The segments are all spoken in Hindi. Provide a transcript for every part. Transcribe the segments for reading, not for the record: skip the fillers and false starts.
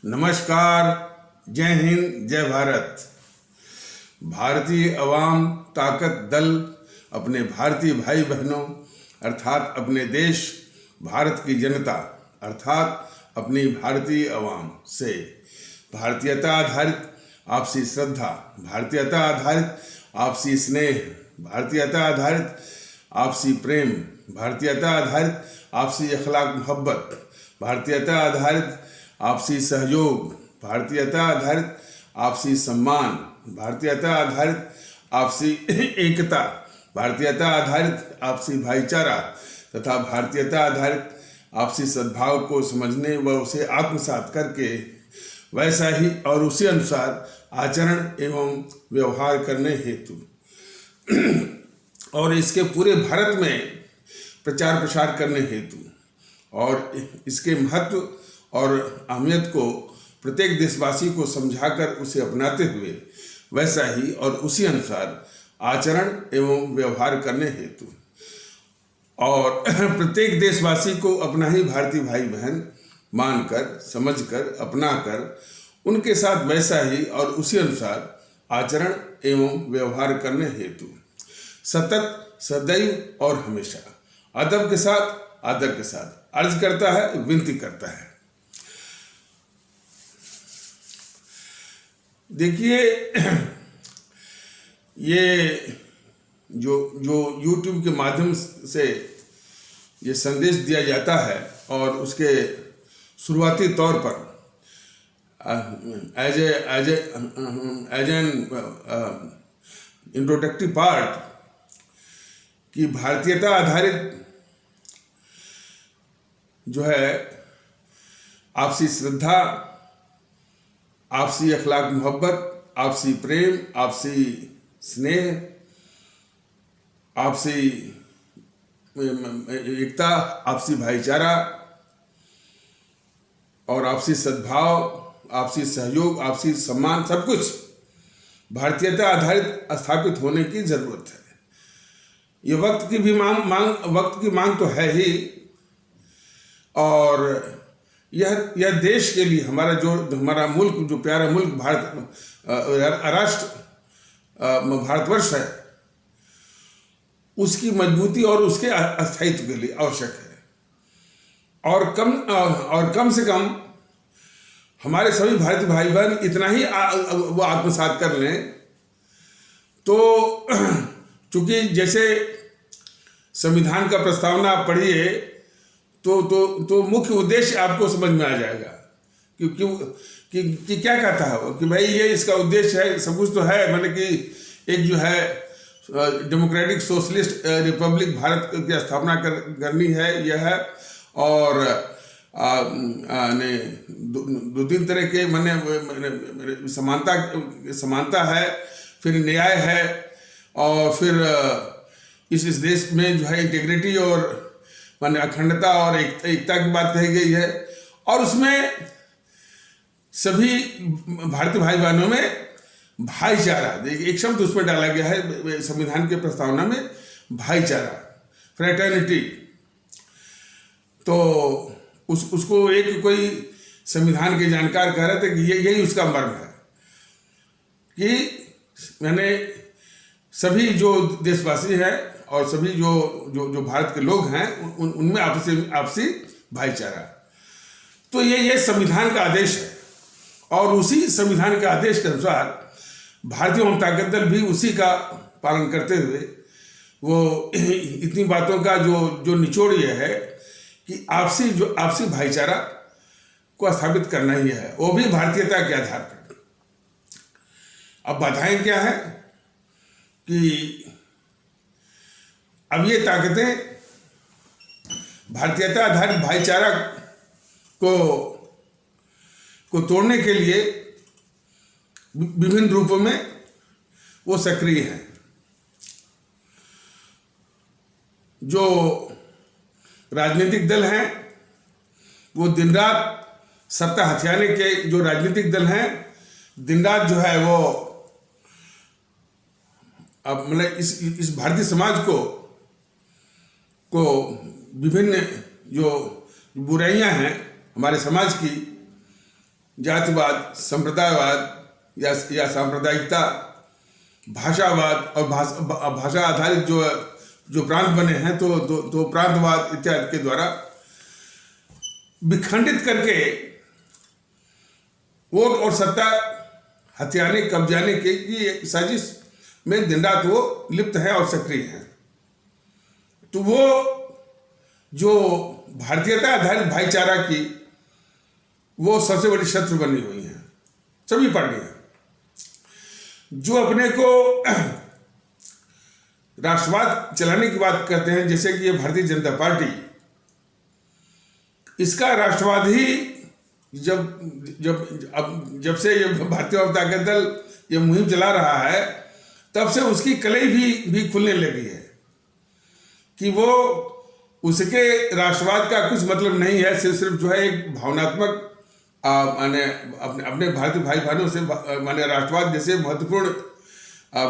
नमस्कार, जय हिंद, जय भारत। भारतीय अवाम ताकत दल अपने भारतीय भाई बहनों अर्थात अपने देश भारत की जनता अर्थात अपनी भारतीय अवाम से भारतीयता आधारित आपसी श्रद्धा, भारतीयता आधारित आपसी स्नेह, भारतीयता आधारित आपसी प्रेम, भारतीयता आधारित आपसी अखलाक मोहब्बत, भारतीयता आधारित आपसी सहयोग, भारतीयता आधारित आपसी सम्मान, भारतीयता आधारित आपसी एकता, भारतीयता आधारित आपसी भाईचारा तथा भारतीयता आधारित आपसी सद्भाव को समझने व उसे आत्मसात करके वैसा ही और उसी अनुसार आचरण एवं व्यवहार करने हेतु और इसके पूरे भारत में प्रचार प्रसार करने हेतु और इसके महत्व और अहमियत को प्रत्येक देशवासी को समझाकर उसे अपनाते हुए वैसा ही और उसी अनुसार आचरण एवं व्यवहार करने हेतु और प्रत्येक देशवासी को अपना ही भारतीय भाई बहन मानकर, समझकर, अपनाकर उनके साथ वैसा ही और उसी अनुसार आचरण एवं व्यवहार करने हेतु सतत, सदैव और हमेशा अदब के साथ, आदर के साथ अर्ज करता है, विनती करता है। देखिए, ये जो YouTube के माध्यम से ये संदेश दिया जाता है और उसके शुरुआती तौर पर एज एन इंट्रोडक्टिव पार्ट कि भारतीयता आधारित जो है आपसी श्रद्धा, आपसी अखलाक मोहब्बत, आपसी प्रेम, आपसी स्नेह, आपसी एकता, आपसी भाईचारा और आपसी सद्भाव, आपसी सहयोग, आपसी सम्मान, सब कुछ भारतीयता आधारित स्थापित होने की जरूरत है। ये वक्त की भी वक्त की मांग तो है ही और यह देश के लिए हमारा मुल्क, जो प्यारा मुल्क राष्ट्र भारतवर्ष है, उसकी मजबूती और उसके स्थायित्व के लिए आवश्यक है। और कम से कम हमारे सभी भारतीय भाई बहन इतना ही वो आत्मसात कर लें तो, चूंकि जैसे संविधान का प्रस्तावना आप पढ़िए तो मुख्य उद्देश्य आपको समझ में आ जाएगा कि क्या कहता है वो, कि भाई ये इसका उद्देश्य है, सब कुछ तो है, माने कि एक जो है डेमोक्रेटिक सोशलिस्ट रिपब्लिक भारत की स्थापना करनी है यह है और दो तीन तरह के माने समानता है, फिर न्याय है और फिर इस देश में जो है इंटीग्रिटी और माने अखंडता और एकता की बात कही गई है और उसमें सभी भारतीय भाई बहनों में भाईचारा, देखिए एक शब्द उसमें डाला गया है संविधान के प्रस्तावना में, भाईचारा, फ्रेटर्निटी। तो उसको एक कोई संविधान के जानकार कह रहे थे कि यही उसका मर्म है कि मैंने सभी जो देशवासी हैं और सभी जो भारत के लोग हैं उनमें आपसी भाईचारा। तो ये संविधान का आदेश है और उसी संविधान के आदेश के अनुसार भारतीय जनता दल भी उसी का पालन करते हुए वो इतनी बातों का जो निचोड़ ये है कि आपसी भाईचारा को स्थापित करना ही है, वो भी भारतीयता के आधार पर। अब बाधाएं क्या है कि अब ये ताकतें भारतीयता आधारित भाईचारा को तोड़ने के लिए विभिन्न रूपों में वो सक्रिय हैं। जो राजनीतिक दल हैं वो दिन रात सत्ता हथियाने के जो राजनीतिक दल हैं दिन रात जो है वो अब मतलब इस भारतीय समाज को विभिन्न जो बुराइयां हैं हमारे समाज की जातिवाद, संप्रदायवाद या सांप्रदायिकता, भाषावाद और भाषा आधारित जो प्रांत बने हैं तो प्रांतवाद इत्यादि के द्वारा विखंडित करके वोट और सत्ता हथियाने कब्जाने की साजिश में दिन रात वो लिप्त है और सक्रिय है। तो वो जो भारतीयता आधारित भाईचारा की वो सबसे बड़ी शत्रु बनी हुई है सभी पार्टियां, जो अपने को राष्ट्रवाद चलाने की बात करते हैं, जैसे कि ये भारतीय जनता पार्टी, इसका राष्ट्रवाद ही जब से ये भारतीय जनता ताकत दल ये मुहिम चला रहा है, तब से उसकी कलई भी खुलने लगी है कि वो उसके राष्ट्रवाद का कुछ मतलब नहीं है, सिर्फ जो है एक भावनात्मक माने अपने भारतीय भाई बहनों से माने राष्ट्रवाद जैसे महत्वपूर्ण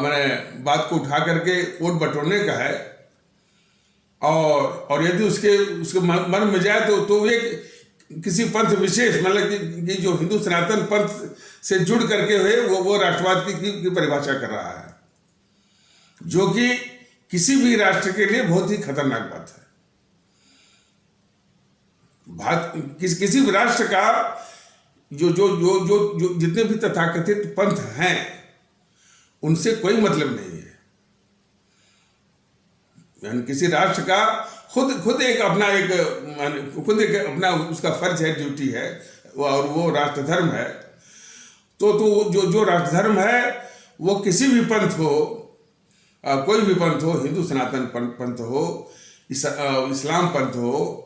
माने बात को उठा करके वोट बटोरने का है। और यदि उसके मन में जाए तो ये किसी पंथ विशेष मतलब कि जो हिंदू सनातन पंथ से जुड़ करके हुए वो राष्ट्रवाद की परिभाषा कर रहा है, जो कि किसी भी राष्ट्र के लिए बहुत ही खतरनाक बात है। किसी भी राष्ट्र का जो जितने भी तथाकथित पंथ हैं उनसे कोई मतलब नहीं है। यानी किसी राष्ट्र का खुद एक अपना उसका फर्ज है, ड्यूटी है, और वो राष्ट्र धर्म है। तो जो राष्ट्र धर्म है वो किसी भी पंथ हो, कोई भी पंथ हो, हिंदू सनातन पंथ हो, इस्लाम पंथ हो,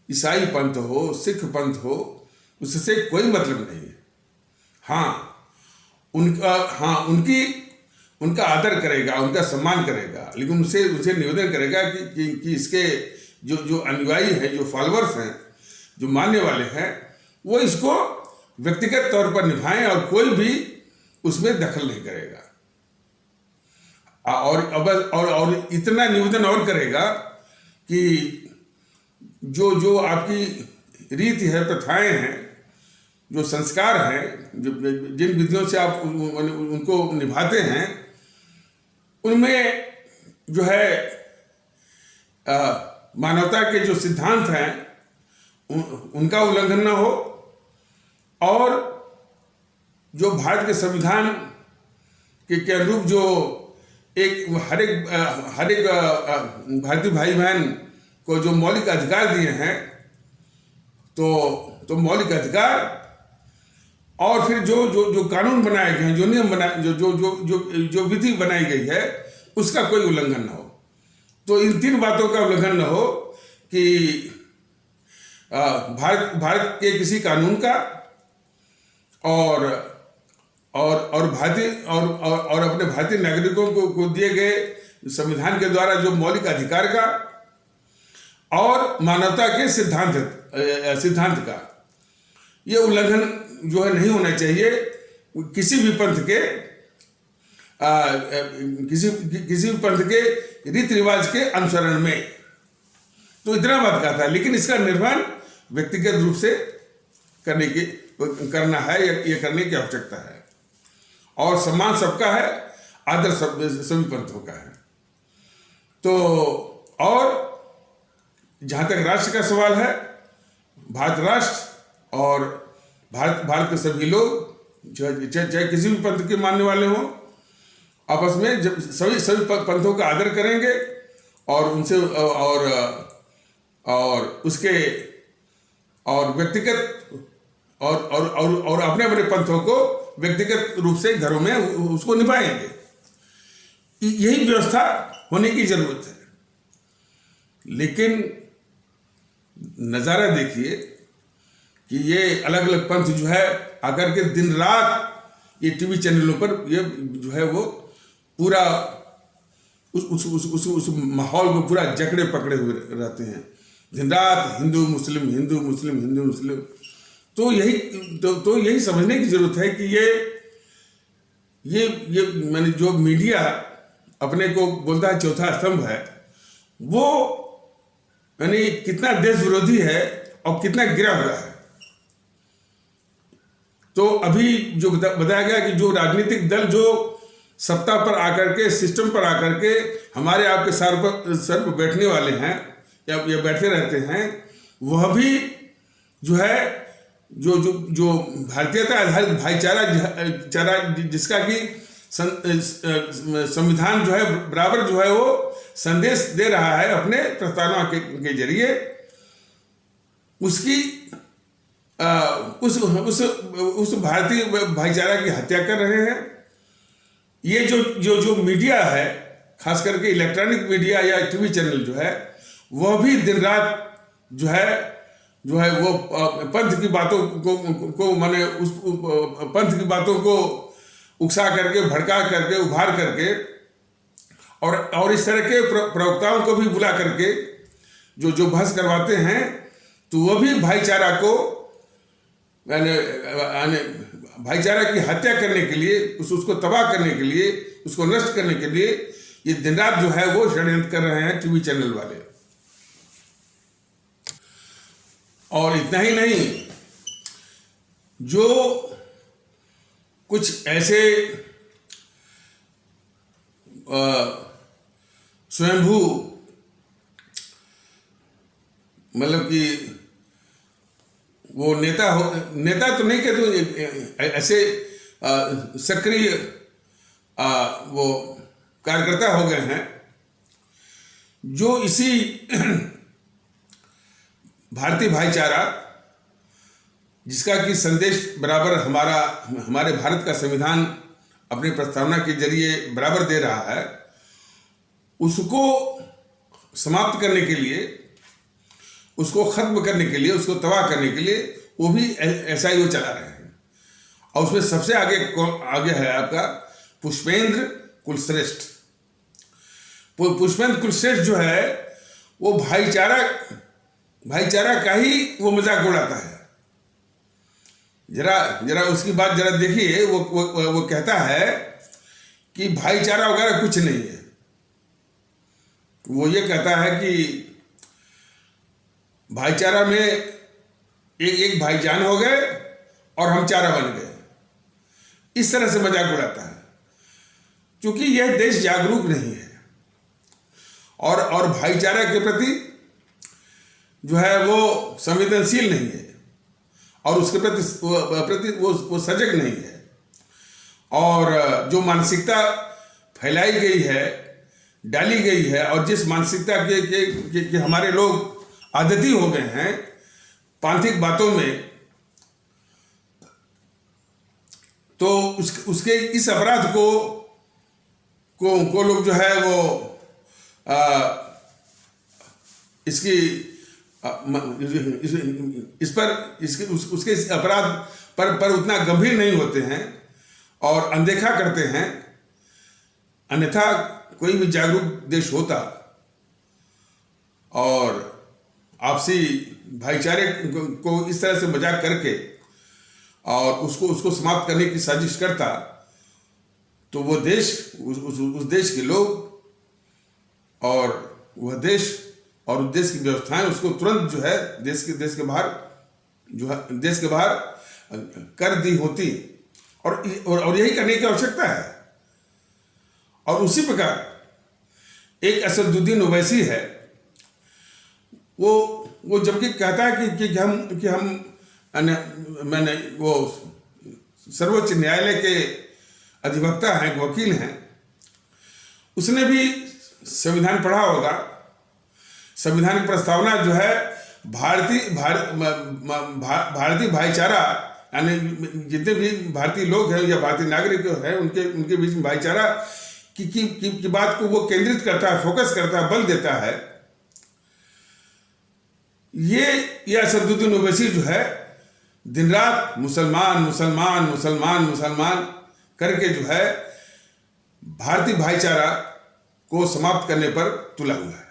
ईसाई पंथ हो, सिख पंथ हो, उससे कोई मतलब नहीं है। उनका आदर करेगा, उनका सम्मान करेगा, लेकिन उनसे निवेदन करेगा कि इसके जो अनुयायी हैं, जो फॉलोअर्स हैं, जो मानने वाले हैं, वो इसको व्यक्तिगत तौर पर निभाएं और कोई भी उसमें दखल नहीं करेगा। और इतना निवेदन और करेगा कि जो आपकी रीति है, प्रथाएं हैं, जो संस्कार हैं, जिन विधियों से आप उनको निभाते हैं, उनमें जो है मानवता के जो सिद्धांत हैं उनका उल्लंघन न हो, और जो भारत के संविधान के अनुरूप जो हर एक भारतीय भाई बहन को जो मौलिक अधिकार दिए हैं, तो मौलिक अधिकार और फिर जो कानून बनाए गए हैं, जो नियम बनाए, जो विधि बनाई गई है, उसका कोई उल्लंघन न हो। तो इन तीन बातों का उल्लंघन न हो कि भारत के किसी कानून का और अपने भारतीय नागरिकों को दिए गए संविधान के द्वारा जो मौलिक अधिकार का और मानवता के सिद्धांत का ये उल्लंघन जो है नहीं होना चाहिए किसी भी पंथ के किसी भी पंथ के रीति रिवाज के अनुसरण में। तो इतना बात कहा था, लेकिन इसका निर्माण व्यक्तिगत रूप से करना है, ये करने की आवश्यकता है। और सम्मान सबका है, आदर सभी पंथों का है। तो और जहां तक राष्ट्र का सवाल है, भारत राष्ट्र और भारत के सभी लोग चाहे किसी भी पंथ के मानने वाले हों, आपस में जब सभी पंथों का आदर करेंगे और उनसे और उसके और व्यक्तिगत और अपने अपने पंथों को व्यक्तिगत रूप से घरों में उसको निभाएंगे। यही व्यवस्था होने की जरूरत है। लेकिन नज़ारा देखिए कि ये अलग अलग पंथ जो है आकर के दिन रात ये टीवी चैनलों पर ये जो है वो पूरा उस माहौल को पूरा जकड़े पकड़े हुए रहते हैं। दिन रात हिंदू मुस्लिम। तो यही समझने की जरूरत है कि ये मैंने जो मीडिया अपने को बोलता है चौथा स्तंभ है, वो यानी कितना देश विरोधी है और कितना गिरा हुआ है। तो अभी जो बताया गया कि जो राजनीतिक दल जो सत्ता पर आकर के, सिस्टम पर आकर के हमारे आपके सर पर बैठने वाले हैं या बैठे रहते हैं, वह भी जो है जो भारतीयता आधारित भाईचारा जिसका कि संविधान जो है बराबर जो है वो संदेश दे रहा है अपने प्रस्तावना के जरिए, उसकी उस भारतीय भाईचारा की हत्या कर रहे हैं। ये जो मीडिया है, खास करके इलेक्ट्रॉनिक मीडिया या टीवी चैनल जो है, वह भी दिन रात जो है वो पंथ की बातों को माने उस पंथ की बातों को उकसा करके, भड़का करके, उभार करके और इस तरह के प्रवक्ताओं को भी बुला करके जो बहस करवाते हैं, तो वह भी भाईचारा को भाईचारा की हत्या करने के लिए, उसको तबाह करने के लिए, उसको नष्ट करने के लिए ये दिन रात जो है वो षड्यंत्र कर रहे हैं टीवी चैनल वाले। और इतना ही नहीं, जो कुछ ऐसे स्वयंभू मतलब कि वो नेता तो नहीं कहते, ऐसे सक्रिय वो कार्यकर्ता हो गए हैं जो इसी भारतीय भाईचारा जिसका कि संदेश बराबर हमारे भारत का संविधान अपनी प्रस्तावना के जरिए बराबर दे रहा है, उसको समाप्त करने के लिए, उसको खत्म करने के लिए, उसको तबाह करने के लिए वो भी ऐसा ही वो चला रहे हैं। और उसमें सबसे आगे है आपका पुष्पेंद्र कुलश्रेष्ठ। पुष्पेंद्र कुलश्रेष्ठ जो है वो भाईचारा का ही वो मजाक उड़ाता है। जरा उसकी बात जरा देखिए, वो कहता है कि भाईचारा वगैरह कुछ नहीं है। वो ये कहता है कि भाईचारा में एक भाईजान हो गए और हम चारा बन गए, इस तरह से मजाक उड़ाता है। क्योंकि यह देश जागरूक नहीं है और भाईचारा के प्रति जो है वो संवेदनशील नहीं है और उसके प्रति वो सजग नहीं है। और जो मानसिकता फैलाई गई है, डाली गई है, और जिस मानसिकता के हमारे लोग आदती हो गए हैं पांथिक बातों में, तो उसके इस अपराध को लोग जो है वो उसके इस अपराध पर उतना गंभीर नहीं होते हैं और अनदेखा करते हैं। अन्यथा कोई भी जागरूक देश होता और आपसी भाईचारे को इस तरह से मजाक करके और उसको समाप्त करने की साजिश करता, तो वो देश, उस देश के लोग और वह देश और उस देश की व्यवस्थाएं उसको तुरंत जो है देश के बाहर कर दी होती। और यही करने की आवश्यकता है। और उसी प्रकार एक असदुद्दीन ओवैसी है, वो जबकि कहता है कि मैंने वो सर्वोच्च न्यायालय के अधिवक्ता हैं, वकील हैं, उसने भी संविधान पढ़ा होगा। संविधान की प्रस्तावना जो है भारतीय भाईचारा, यानी जितने भी भारतीय लोग हैं या भारतीय नागरिक हैं उनके बीच में भाईचारा की बात को वो केंद्रित करता है, फोकस करता है, बल देता है। ये असदुद्दीन ओवैसी जो है दिन रात मुसलमान करके जो है भारतीय भाईचारा को समाप्त करने पर तुला हुआ है।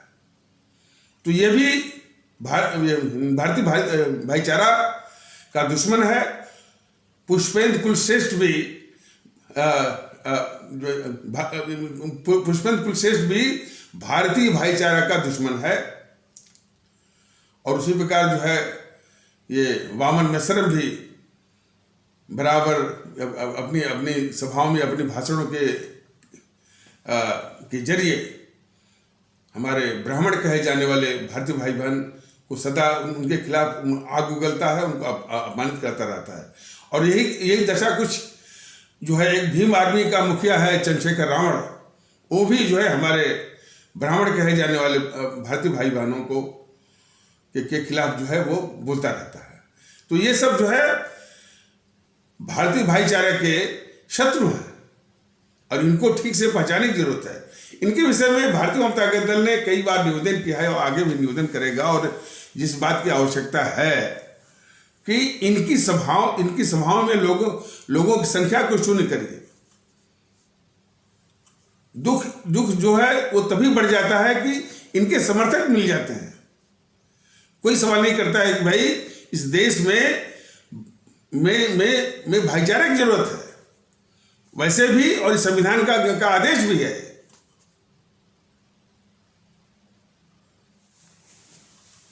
तो ये भी भारतीय भाईचारा का दुश्मन है। पुष्पेंद्र कुलश्रेष्ठ भी भारतीय भाईचारा का दुश्मन है। और उसी प्रकार जो है ये वामन मिश्र भी बराबर अपनी अपनी सभाओं में अपने भाषणों के जरिए हमारे ब्राह्मण कहे जाने वाले भारतीय भाई बहन को सदा उनके खिलाफ आग उगलता है, उनको अपमानित करता रहता है। और यही दशा कुछ जो है एक भीम आर्मी का मुखिया है चंद्रशेखर रावण, वो भी जो है हमारे ब्राह्मण कहे जाने वाले भारतीय भाई बहनों को के खिलाफ जो है वो बोलता रहता है। तो ये सब जो है भारतीय भाईचारे के शत्रु हैं और इनको ठीक से पहचानने की जरूरत है। इनके विषय में भारतीय जनता दल ने कई बार निवेदन किया है और आगे भी निवेदन करेगा। और जिस बात की आवश्यकता है कि इनकी सभाओं में लोगों की संख्या को शून्य करिए। दुख जो है वो तभी बढ़ जाता है कि इनके समर्थक मिल जाते हैं। कोई सवाल नहीं करता है कि भाई इस देश में भाईचारे की जरूरत है, वैसे भी, और इस संविधान का आदेश भी है।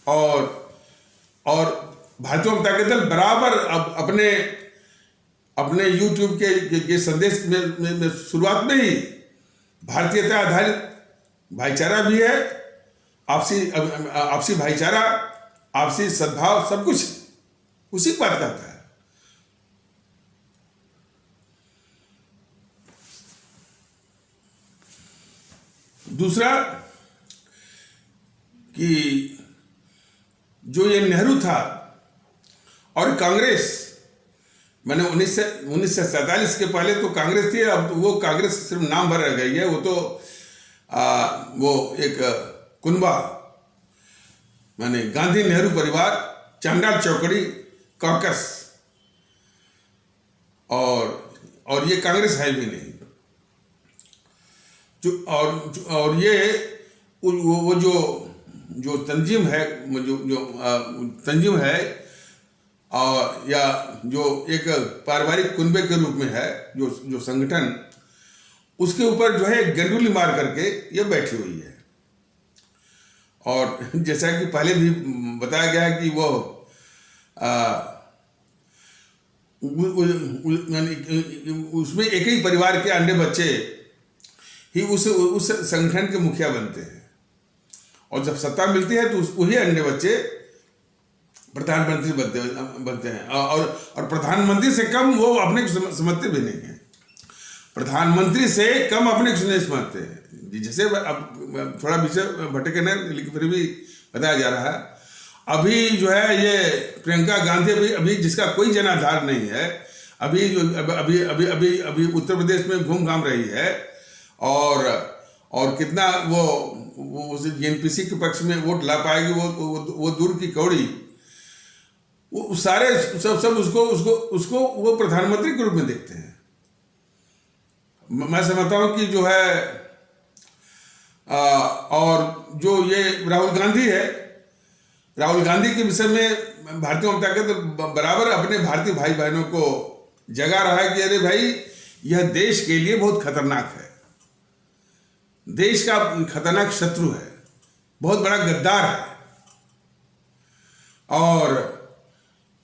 और भारतीय जनता दल बराबर अपने YouTube के संदेश में शुरुआत में ही भारतीयता आधारित भाईचारा भी है, आपसी भाईचारा, आपसी सद्भाव, सब कुछ उसी की बात करता है। दूसरा कि जो ये नेहरू था और कांग्रेस, मैंने 1947 के पहले तो कांग्रेस थी, अब वो कांग्रेस सिर्फ नाम भर रह गई है। वो तो वो एक कुनबा, माने गांधी नेहरू परिवार, चांडाल चौकड़ी, कॉकस, और ये कांग्रेस है भी नहीं। और ये वो जो तंजीम है, तंजीम है, और या जो एक पारिवारिक कुनबे के रूप में है जो संगठन, उसके ऊपर जो है गंडुली मार करके ये बैठी हुई है। और जैसा कि पहले भी बताया गया है कि वो उसमें एक ही परिवार के अंडे बच्चे ही उस संगठन के मुखिया बनते हैं, और जब सत्ता मिलती है तो वही अंडे बच्चे प्रधानमंत्री बनते हैं। और प्रधानमंत्री से कम वो अपने को समझते भी नहीं है, प्रधानमंत्री से कम अपने को नहीं समझते हैं। जैसे अब थोड़ा विषय भटके न, लेकिन फिर भी बताया जा रहा है। अभी जो है ये प्रियंका गांधी अभी जिसका कोई जनाधार नहीं है, अभी उत्तर प्रदेश में घूम घाम रही है, और कितना वो उस एनपीसी के पक्ष में वोट ला पाएगी, वो दूर की कौड़ी। वो सारे सब उसको वो प्रधानमंत्री के रूप में देखते हैं। मैं समझता हूं कि जो है और जो ये राहुल गांधी है, राहुल गांधी के विषय में भारतीय जनता दल बराबर अपने भारतीय भाई बहनों को जगा रहा है कि अरे भाई यह देश के लिए बहुत खतरनाक है, देश का खतरनाक शत्रु है, बहुत बड़ा गद्दार है।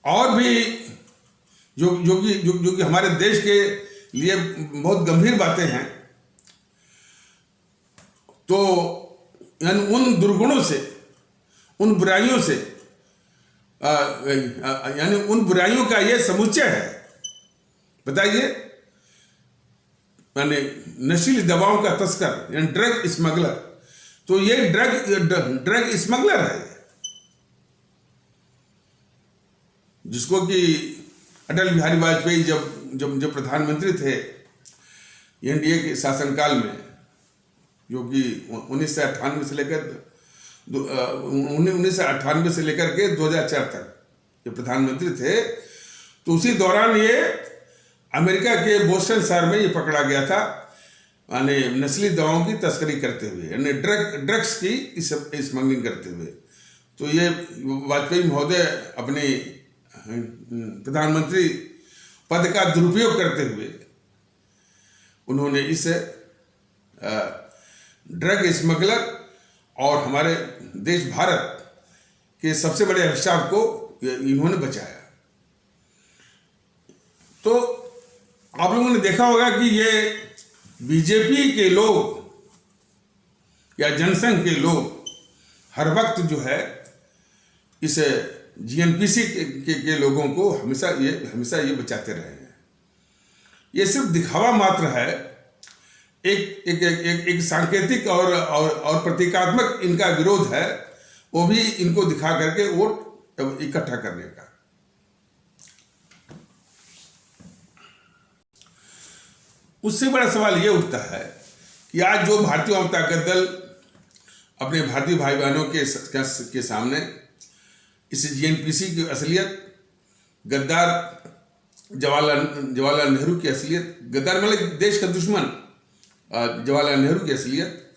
और भी जो कि हमारे देश के लिए बहुत गंभीर बातें हैं। तो यानी उन दुर्गुणों से, उन बुराइयों से, यानी उन बुराइयों का ये समुच्चय है। बताइए, यानी नशीली दवाओं का तस्कर, यानी ड्रग स्मगलर, तो ये ड्रग स्मगलर है, जिसको कि अटल बिहारी वाजपेयी जब प्रधानमंत्री थे एनडीए के शासनकाल में, जो कि 1998 से लेकर के 2004 तक ये प्रधानमंत्री थे, तो उसी दौरान ये अमेरिका के बोस्टन शहर में ये पकड़ा गया था, यानी नस्ली दवाओं की तस्करी करते हुए, यानी ड्रग्स की स्मगलिंग करते हुए। तो ये वाजपेयी महोदय अपने प्रधानमंत्री पद का दुरुपयोग करते हुए उन्होंने इस ड्रग स्मगलर और हमारे देश भारत के सबसे बड़े अभिशाप को इन्होंने बचाया। तो आप लोगों ने देखा होगा कि ये बीजेपी के लोग या जनसंघ के लोग हर वक्त जो है इस जीएनपीसी के लोगों को हमेशा ये बचाते रहे हैं। ये सिर्फ दिखावा मात्र है, एक सांकेतिक और प्रतीकात्मक इनका विरोध है, वो भी इनको दिखा करके वोट इकट्ठा करने का। उससे बड़ा सवाल ये उठता है कि आज जो भारतीय जनता दल अपने भारतीय भाई बहनों के सामने इस जीएनपीसी की असलियत, गद्दार जवाहरलाल नेहरू की असलियत, गद्दार मतलब देश का दुश्मन जवाहरलाल नेहरू की असलियत,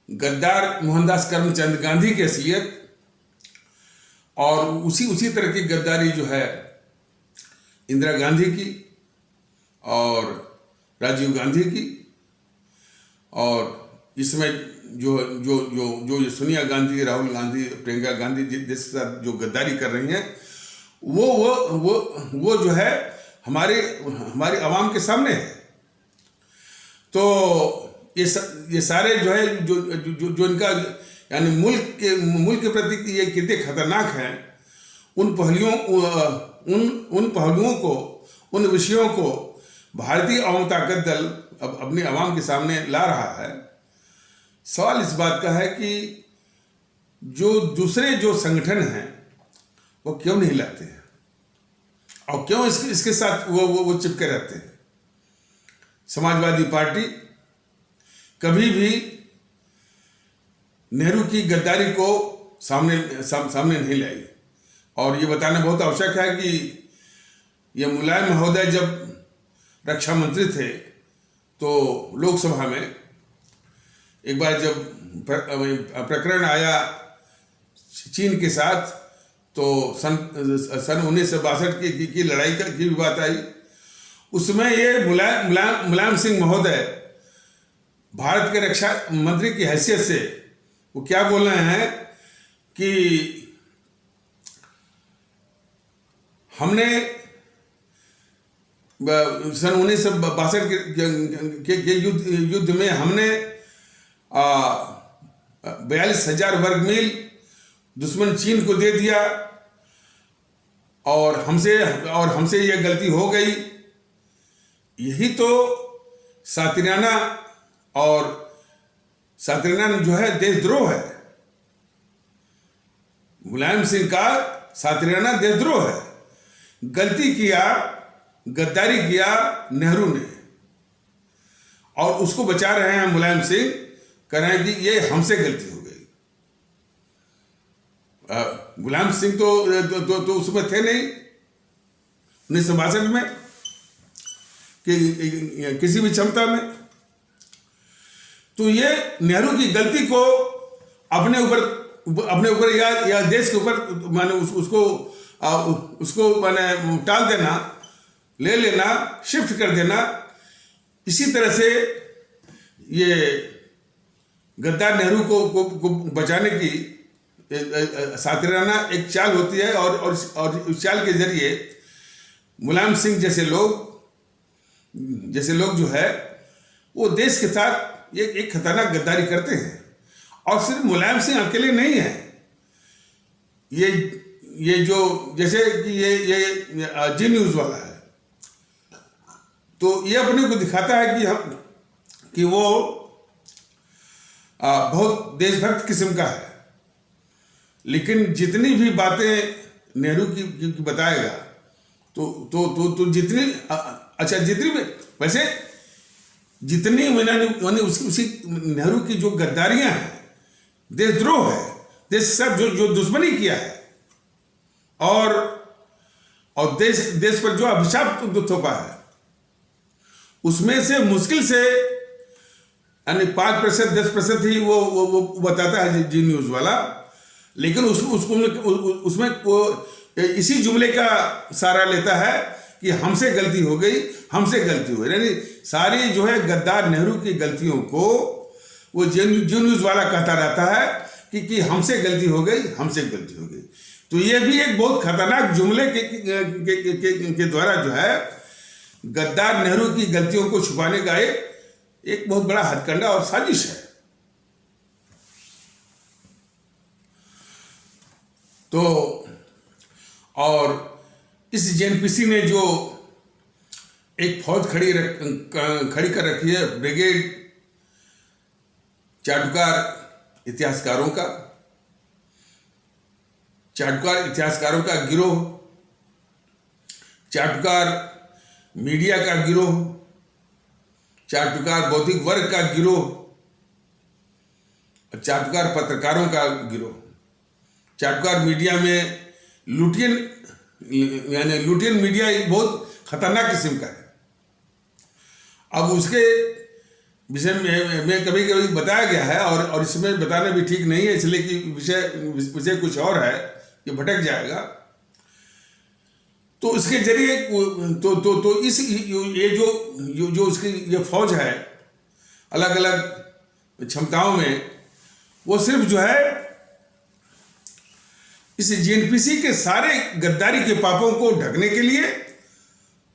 गद्दार मोहनदास करमचंद गांधी की असलियत, और उसी तरह की गद्दारी जो है इंदिरा गांधी की और राजीव गांधी की, और इसमें जो ये सोनिया गांधी, राहुल गांधी, प्रियंका गांधी जिसके साथ जो गद्दारी कर रही हैं, वो जो है हमारी आवाम के सामने है। तो ये सारे जो है जो इनका यानी मुल्क के प्रति ये कितने खतरनाक हैं, उन पहलुओं को, उन विषयों को भारतीय अवाम ताकत दल अब अपनी आवाम के सामने ला रहा है। सवाल इस बात का है कि जो दूसरे जो संगठन हैं वो क्यों नहीं लाते हैं और क्यों इसके साथ वो चिपके रहते हैं। समाजवादी पार्टी कभी भी नेहरू की गद्दारी को सामने नहीं लाई, और ये बताना बहुत आवश्यक है कि ये मुलायम महोदय जब रक्षा मंत्री थे तो लोकसभा में एक बार जब प्रकरण आया चीन के साथ, तो सन 1962 की लड़ाई की भी बात आई। उसमें ये मुलायम सिंह महोदय भारत के रक्षा मंत्री की हैसियत से वो क्या बोल रहे हैं कि हमने सन 1962 के युद्ध में हमने 42,000 वर्ग मील दुश्मन चीन को दे दिया, और हमसे यह गलती हो गई। यही तो सातिराना जो है देशद्रोह है। मुलायम सिंह का सातिराना देशद्रोह है। गलती किया, गद्दारी किया नेहरू ने, और उसको बचा रहे हैं मुलायम सिंह, कह रहे हैं कि ये हमसे गलती हो गई। मुलायम सिंह तो उसमें थे नहीं 1962 में कि किसी भी क्षमता में। तो ये नेहरू की गलती को अपने ऊपर या देश के ऊपर माने उसको माने टाल देना, ले लेना, शिफ्ट कर देना, इसी तरह से ये गद्दार नेहरू को बचाने की सातिराना एक चाल होती है, और उस चाल के जरिए मुलायम सिंह जैसे लोग जो है वो देश के साथ एक खतरनाक गद्दारी करते हैं। और सिर्फ मुलायम सिंह अकेले नहीं है, ये जो जैसे कि ये जी न्यूज़ वाला है, तो ये अपने को दिखाता है कि वो बहुत देशभक्त किस्म का है, लेकिन जितनी भी बातें नेहरू की बताएगा तो जितनी भी वैसे जितनी मैंने उसी नेहरू की जो गद्दारियां हैं, देशद्रोह है, देश के साथ जो दुश्मनी किया है, और देश पर जो अभिशाप थोपा है, उसमें से मुश्किल से यानी 5% 10% ही वो बताता है जी न्यूज़ वाला, लेकिन उसमें वो इसी जुमले का सहारा लेता है कि हमसे गलती हो गई, यानी सारी जो है गद्दार नेहरू की गलतियों को वो जी न्यूज़ वाला कहता रहता है कि हमसे गलती हो गई। तो ये भी एक बहुत खतरनाक जुमले के द्वारा जो है गद्दार नेहरू की गलतियों को छुपाने का एक बहुत बड़ा हथकंडा और साजिश है। तो और इस जेएनपीसी ने जो एक फौज खड़ी कर रखी है, ब्रिगेड चाटुकार इतिहासकारों का गिरोह, चाटुकार मीडिया का गिरोह, चाटुकार बौद्धिक वर्ग का गिरोह, चाटुकार पत्रकारों का गिरोह। चाटुकार मीडिया में लुटियन मीडिया एक बहुत खतरनाक किस्म का है। अब उसके विषय में कभी कभी बताया गया है और इसमें बताना भी ठीक नहीं है, इसलिए कि विषय कुछ और है, ये भटक जाएगा। तो इसके जरिए तो इस ये जो उसकी ये फौज है अलग अलग क्षमताओं में, वो सिर्फ जो है इस जेएनपीसी के सारे गद्दारी के पापों को ढकने के लिए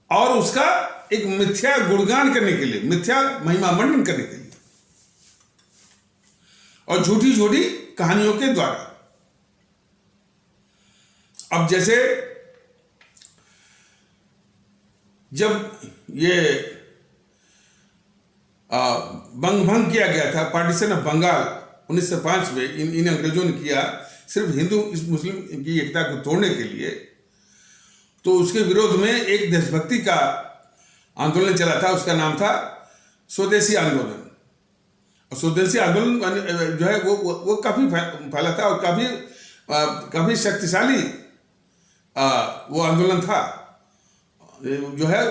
और उसका एक मिथ्या गुणगान करने के लिए, मिथ्या महिमा मंडन करने के लिए और झूठी झूठी कहानियों के द्वारा। अब जैसे जब ये भंग किया गया था, पार्टीशन ऑफ बंगाल 1905 में इन अंग्रेजों ने किया सिर्फ हिंदू इस मुस्लिम की एकता को तोड़ने के लिए, तो उसके विरोध में एक देशभक्ति का आंदोलन चला था, उसका नाम था स्वदेशी आंदोलन। और स्वदेशी आंदोलन जो है वो काफी फैला था और काफी शक्तिशाली वो आंदोलन था जो है।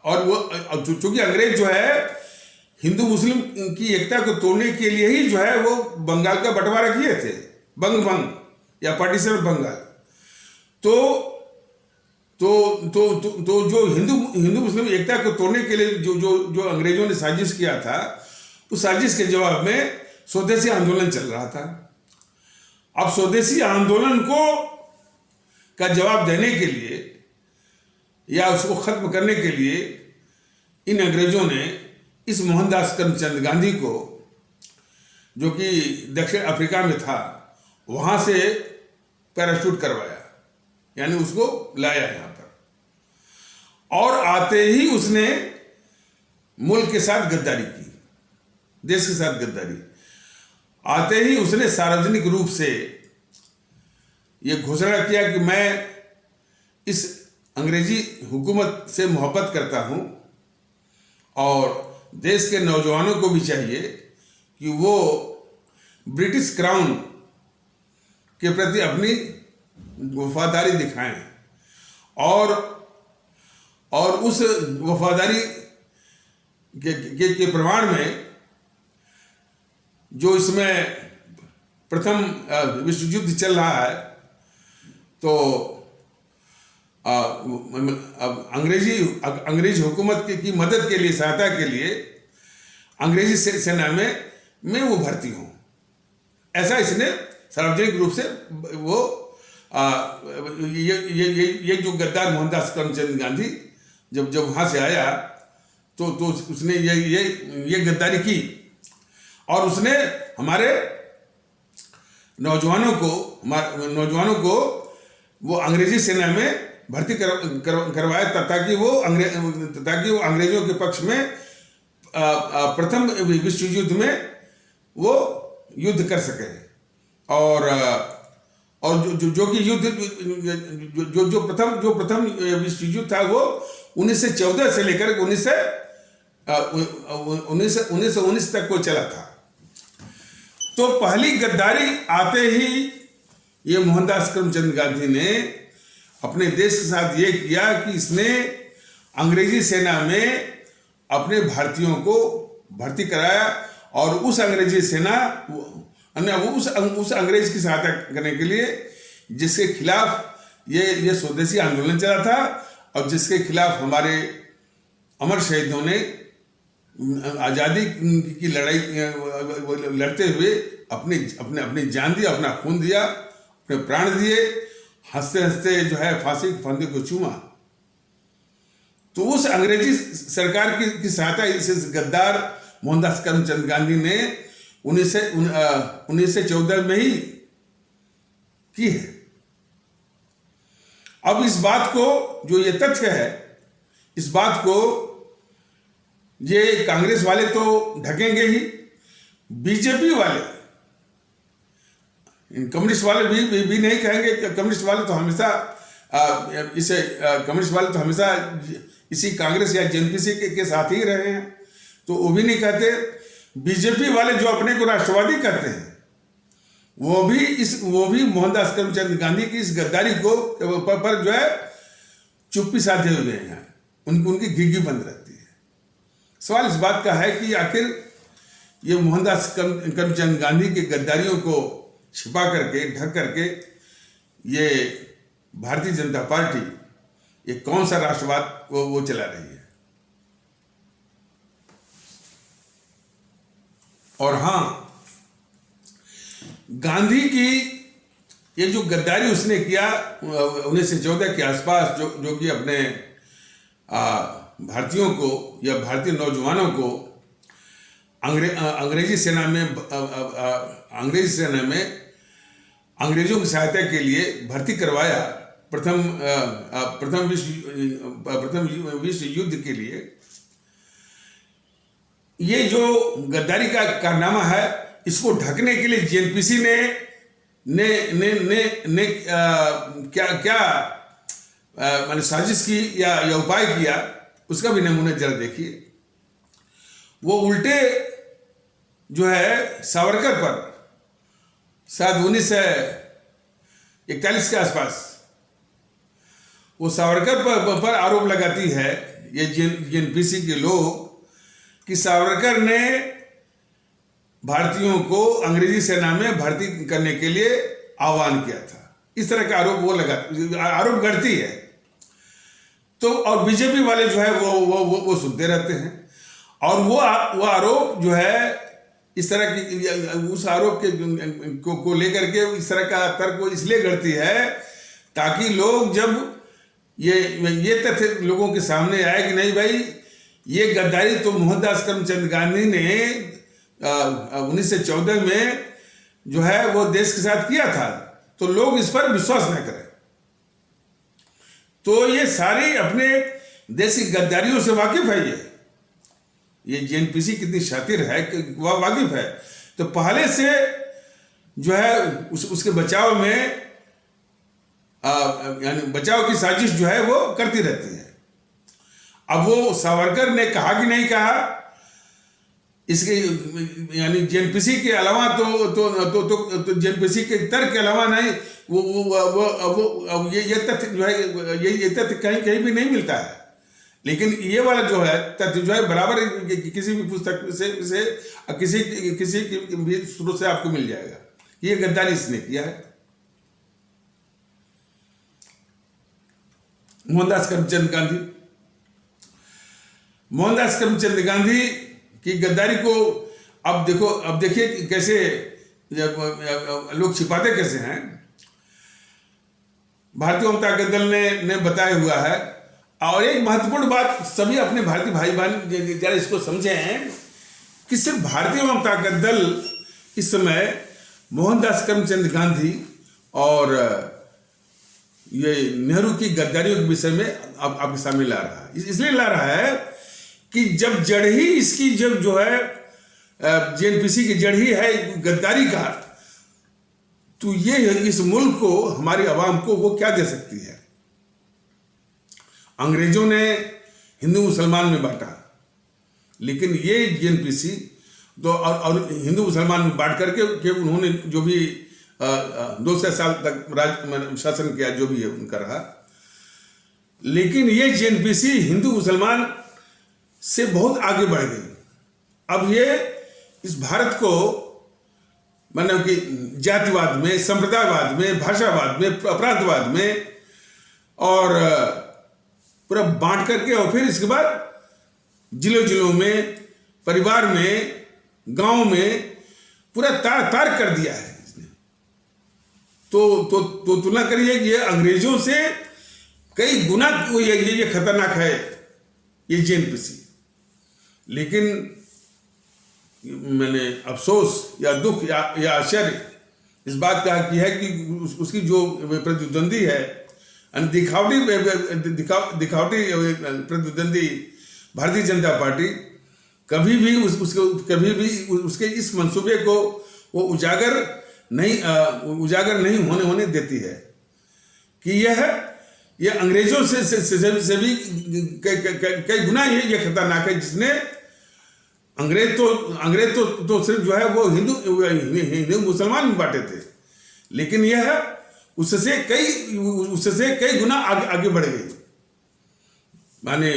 और वो चूंकि अंग्रेज जो है हिंदू मुस्लिम की एकता को तोड़ने के लिए ही जो है वो बंगाल का बंटवारा किए थे, बंग या पार्टीशन ऑफ बंगाल। तो जो हिंदू मुस्लिम एकता को तोड़ने के लिए जो अंग्रेजों ने साजिश किया था, उस साजिश के जवाब में स्वदेशी आंदोलन चल रहा था। अब स्वदेशी आंदोलन का जवाब देने के लिए या उसको खत्म करने के लिए इन अंग्रेजों ने इस मोहनदास करमचंद गांधी को, जो कि दक्षिण अफ्रीका में था, वहां से पैराशूट करवाया, यानी उसको लाया यहां पर। और आते ही उसने मुल्क के साथ गद्दारी की, देश के साथ गद्दारी। आते ही उसने सार्वजनिक रूप से यह घोषणा किया कि मैं इस अंग्रेजी हुकूमत से मोहब्बत करता हूं और देश के नौजवानों को भी चाहिए कि वो ब्रिटिश क्राउन के प्रति अपनी वफादारी दिखाएं और उस वफादारी के प्रमाण में जो इसमें प्रथम विश्व युद्ध चल रहा है, तो अंग्रेजी हुकूमत की मदद के लिए, सहायता के लिए अंग्रेजी सेना में वो भर्ती हों, ऐसा इसने सार्वजनिक रूप से वो ये जो गद्दार मोहनदास करमचंद गांधी जब वहां से आया तो उसने ये गद्दारी की और उसने हमारे नौजवानों को वो अंग्रेजी सेना में भर्ती करवाया ताकि वो अंग्रेजों के पक्ष में प्रथम विश्व युद्ध में वो युद्ध कर सके। और जो कि युद्ध जो प्रथम विश्व युद्ध था वो 1914 से लेकर 1919 तक को चला था। तो पहली गद्दारी आते ही ये मोहनदास करमचंद गांधी ने अपने देश के साथ ये किया कि इसने अंग्रेजी सेना में अपने भारतीयों को भर्ती कराया और उस अंग्रेजी सेना उस अंग्रेज की सहायता करने के लिए जिसके खिलाफ ये स्वदेशी आंदोलन चला था और जिसके खिलाफ हमारे अमर शहीदों ने आज़ादी की लड़ाई लड़ते हुए अपनी जान दी, अपना खून दिया, अपने प्राण दिए, हंसते हंसते जो है फांसी के फंदे को चूमा। तो उस अंग्रेजी सरकार की सहायता इस गद्दार मोहनदास करमचंद गांधी ने 1914 में ही की है। अब इस बात को, जो ये तथ्य है, इस बात को ये कांग्रेस वाले तो ढकेंगे ही, बीजेपी वाले, कम्युनिस्ट वाले भी नहीं कहेंगे। कम्युनिस्ट वाले तो हमेशा कम्युनिस्ट वाले तो हमेशा इसी कांग्रेस या जेएनपीसी के साथ ही रहे हैं, तो वो भी नहीं कहते। बीजेपी वाले जो अपने को राष्ट्रवादी कहते हैं, वो भी मोहनदास करमचंद गांधी की इस गद्दारी को पर जो है चुप्पी साधे हुए हैं, उनकी घिघी बंद रहती है। सवाल इस बात का है कि आखिर ये मोहनदास करमचंद गांधी की गद्दारियों को छिपा करके, ढक करके ये भारतीय जनता पार्टी ये कौन सा राष्ट्रवाद वो चला रही है। और हां, गांधी की ये जो गद्दारी उसने किया 1914 के आसपास, जो कि अपने भारतीयों को या भारतीय नौजवानों को अंग्रेजी सेना में अंग्रेजों की सहायता के लिए भर्ती करवाया, प्रथम विश्व युद्ध के लिए। ये जो गद्दारी का कारनामा है, इसको ढकने के लिए जेएनपीसी ने क्या मैंने साजिश की या उपाय किया, उसका भी नमूना जरा देखिए। वो उल्टे जो है सावरकर पर शायद 1941 के आसपास वो सावरकर पर आरोप लगाती है ये जेएनपीसी के लोग कि सावरकर ने भारतीयों को अंग्रेजी सेना में भर्ती करने के लिए आह्वान किया था। इस तरह का आरोप गढ़ती है। तो और बीजेपी वाले जो है वो सुनते रहते हैं, और वो आरोप जो है इस तरह की, उस आरोप के को लेकर के इस तरह का तर्क को इसलिए गढ़ती है ताकि लोग जब ये तथ्य लोगों के सामने आए कि नहीं भाई, ये गद्दारी तो मोहनदास करमचंद गांधी ने 1914 में जो है वो देश के साथ किया था, तो लोग इस पर विश्वास न करें। तो ये सारी अपने देश की गद्दारियों से वाकिफ है। ये जेएनपीसी कितनी शातिर है कि वह वाकिफ है। तो पहले से जो है उसके बचाव में यानी बचाव की साजिश जो है वो करती रहती है। अब वो सावरकर ने कहा कि नहीं कहा, इसके यानी जेएनपीसी के अलावा तो जेएनपीसी के तर्क के अलावा नहीं वो ये तथ्य जो है ये तथ्य कहीं भी नहीं मिलता है। लेकिन ये वाला जो है तथ्य जो है बराबर किसी भी पुस्तक से किसी भी स्रोत से आपको मिल जाएगा कि ये गद्दारी इसने किया है। मोहनदास करमचंद गांधी की गद्दारी को अब देखिए कैसे लोग छिपाते कैसे हैं। भारतीय जनता दल ने बताया हुआ है। और एक महत्वपूर्ण बात सभी अपने भारतीय भाई बहन जरा इसको समझें कि सिर्फ भारतीय जनता दल इस समय मोहनदास करमचंद गांधी और ये नेहरू की गद्दारियों के विषय में आपके सामने ला रहा है। इसलिए ला रहा है कि जब जड़ ही इसकी जब जो है जेएनपीसी की जड़ ही है गद्दारी का, तो ये इस मुल्क को, हमारी आवाम को वो क्या दे सकती है। अंग्रेजों ने हिंदू मुसलमान में बांटा, लेकिन ये जेएनपीसी तो और हिंदू मुसलमान में बांट करके उन्होंने जो भी 200 साल तक शासन किया, जो भी है उनका रहा। लेकिन ये जेएनपीसी हिंदू मुसलमान से बहुत आगे बढ़ गई। अब ये इस भारत को मतलब कि जातिवाद में, संप्रदायवाद में, भाषावाद में, प्रांतवाद में और पूरा बांट करके, और फिर इसके बाद जिलों में, परिवार में, गांव में पूरा तार कर दिया है इसने। तो तुलना करिए कि ये अंग्रेजों से कई गुना ये खतरनाक है ये जेएनपीसी। लेकिन मैंने अफसोस या दुख या आश्चर्य इस बात का की है कि उसकी जो प्रतिद्वंदी है, दिखावटी प्रतिद्वंदी भारतीय जनता पार्टी कभी भी उसके इस मंसूबे को वो उजागर नहीं होने देती है कि यह अंग्रेजों से भी कई गुना ये खतरनाक है, जिसने अंग्रेज तो सिर्फ जो है वो हिंदू मुसलमान में बांटे थे, लेकिन यह उससे कई गुना आगे बढ़ गई। माने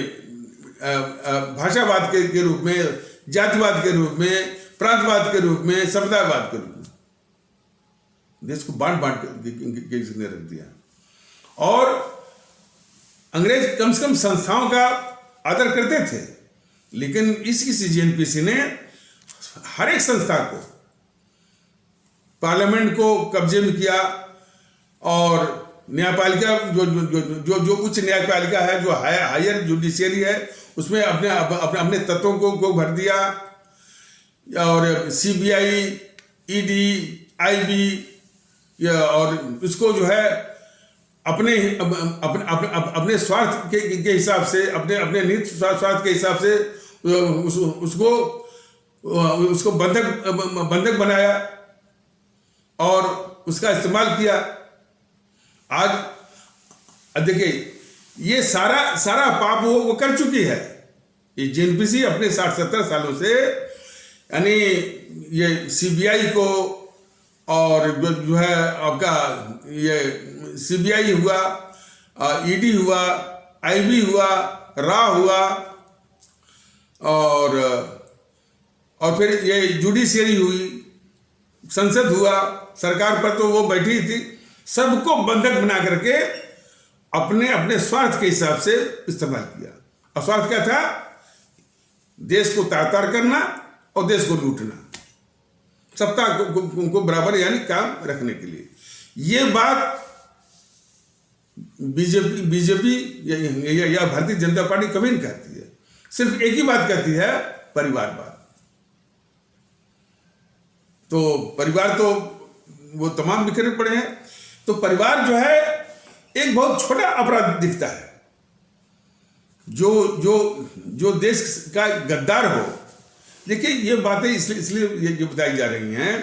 भाषावाद के रूप में, जातिवाद के रूप में, प्रांतवाद के रूप में, संप्रदायवाद के रूप में देश को बांट के इसने रख दिया। और अंग्रेज कम से कम संस्थाओं का आदर करते थे, लेकिन इस जेएनपीसी ने हर एक संस्था को, पार्लियामेंट को कब्जे में किया, और न्यायपालिका जो उच्च न्यायपालिका है, जो हायर जुडिशियरी है, उसमें अपने तत्वों को भर दिया। और सीबीआई, ईडी, आईबी और इसको जो है अपने स्वार्थ के हिसाब से, अपने निहित स्वार्थ के हिसाब से उसको बंधक बनाया और उसका इस्तेमाल किया। आज देखिए, ये सारा पाप वो कर चुकी है। ये जेएनपीसी अपने 60-70 सालों से, यानी ये सीबीआई को, और जो है आपका ये सीबीआई हुआ, ईडी हुआ, आईबी हुआ, रा हुआ, और फिर ये जुडिशियरी हुई, संसद हुआ, सरकार पर तो वो बैठी ही थी, सबको बंधक बना करके अपने स्वार्थ के हिसाब से इस्तेमाल किया। और स्वार्थ क्या था? देश को तार करना और देश को लूटना, सत्ता को बराबर यानी काम रखने के लिए। ये बात बीजेपी या भारतीय जनता पार्टी कभी नहीं कहती है। सिर्फ एक ही बात कहती है, परिवारवाद। तो परिवार तो वो तमाम बिखरे पड़े हैं। तो परिवार जो है एक बहुत छोटा अपराध दिखता है। जो देश का गद्दार हो, देखिए ये बातें इसलिए ये बताई जा रही हैं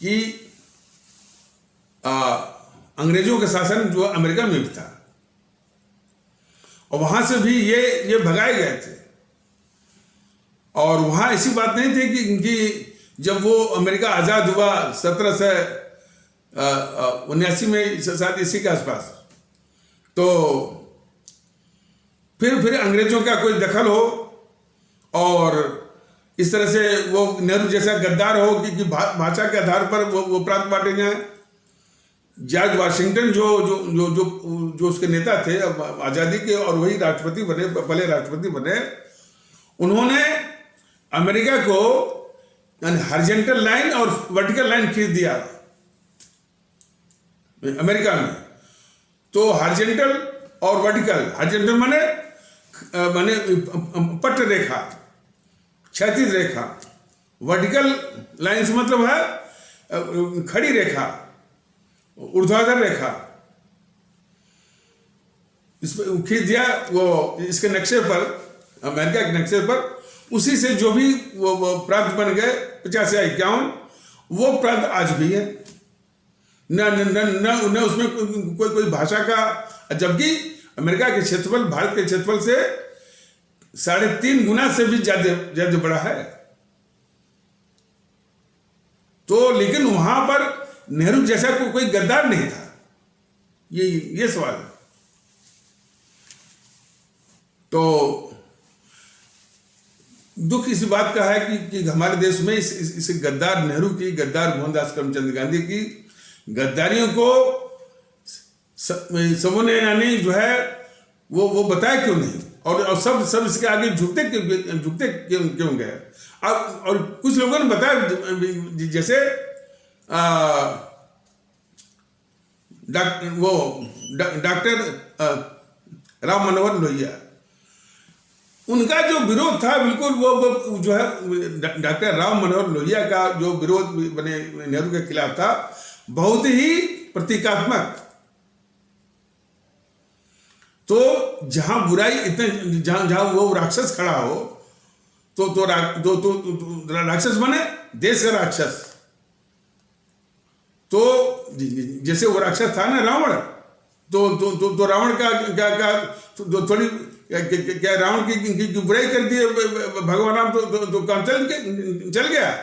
कि अंग्रेजों का शासन जो अमेरिका में भी था, और वहां से भी ये भगाए गए थे। और वहां ऐसी बात नहीं थी कि जब वो अमेरिका आजाद हुआ 1779 में, शायद इसी के आसपास, तो फिर अंग्रेजों का कोई दखल हो और इस तरह से वो नेहरू जैसा गद्दार हो कि भाषा के आधार पर वो प्रांत बांटे जाए। जॉर्ज वाशिंगटन जो उसके नेता थे आजादी के, और वही राष्ट्रपति बने, पहले राष्ट्रपति बने, उन्होंने अमेरिका को हॉरिजॉन्टल लाइन और वर्टिकल लाइन खींच दिया अमेरिका में। तो हॉरिजॉन्टल और वर्टिकल, हॉरिजॉन्टल माने पट्ट रेखा, क्षैतिज रेखा, वर्टिकल लाइन से मतलब है खड़ी रेखा, ऊर्ध्वाधर रेखा। इसमें खींच दिया वो इसके नक्शे पर, अमेरिका के नक्शे पर। उसी से जो भी वो प्रांत बन गए 50 या 51, वो प्रांत आज भी है। न उसमें कोई भाषा का, जबकि अमेरिका के क्षेत्रफल भारत के क्षेत्रफल से 3.5 गुना से भी ज्यादा बड़ा है। तो लेकिन वहां पर नेहरू जैसा कोई गद्दार नहीं था। ये सवाल है। तो दुख इस बात का है कि हमारे देश में इस गद्दार नेहरू की, गद्दार मोहनदास करमचंद गांधी की गद्दारियों को सबों ने यानी जो है वो बताया क्यों नहीं, और सब इसके आगे झुकते क्यों गए। और कुछ लोगों ने बताया, जैसे डॉक्टर राम मनोहर लोहिया, उनका जो विरोध था बिल्कुल वो जो है डॉक्टर राम मनोहर लोहिया का जो विरोध बने नेहरू के खिलाफ था, बहुत ही प्रतीकात्मक। तो जहां बुराई इतने, जहां वो राक्षस खड़ा हो तो राक्षस बने देश का राक्षस। तो जैसे वो राक्षस था ना रावण, तो रावण का थोड़ी क्या रावण की बुराई कर दी भगवान राम, तो काम चल गया।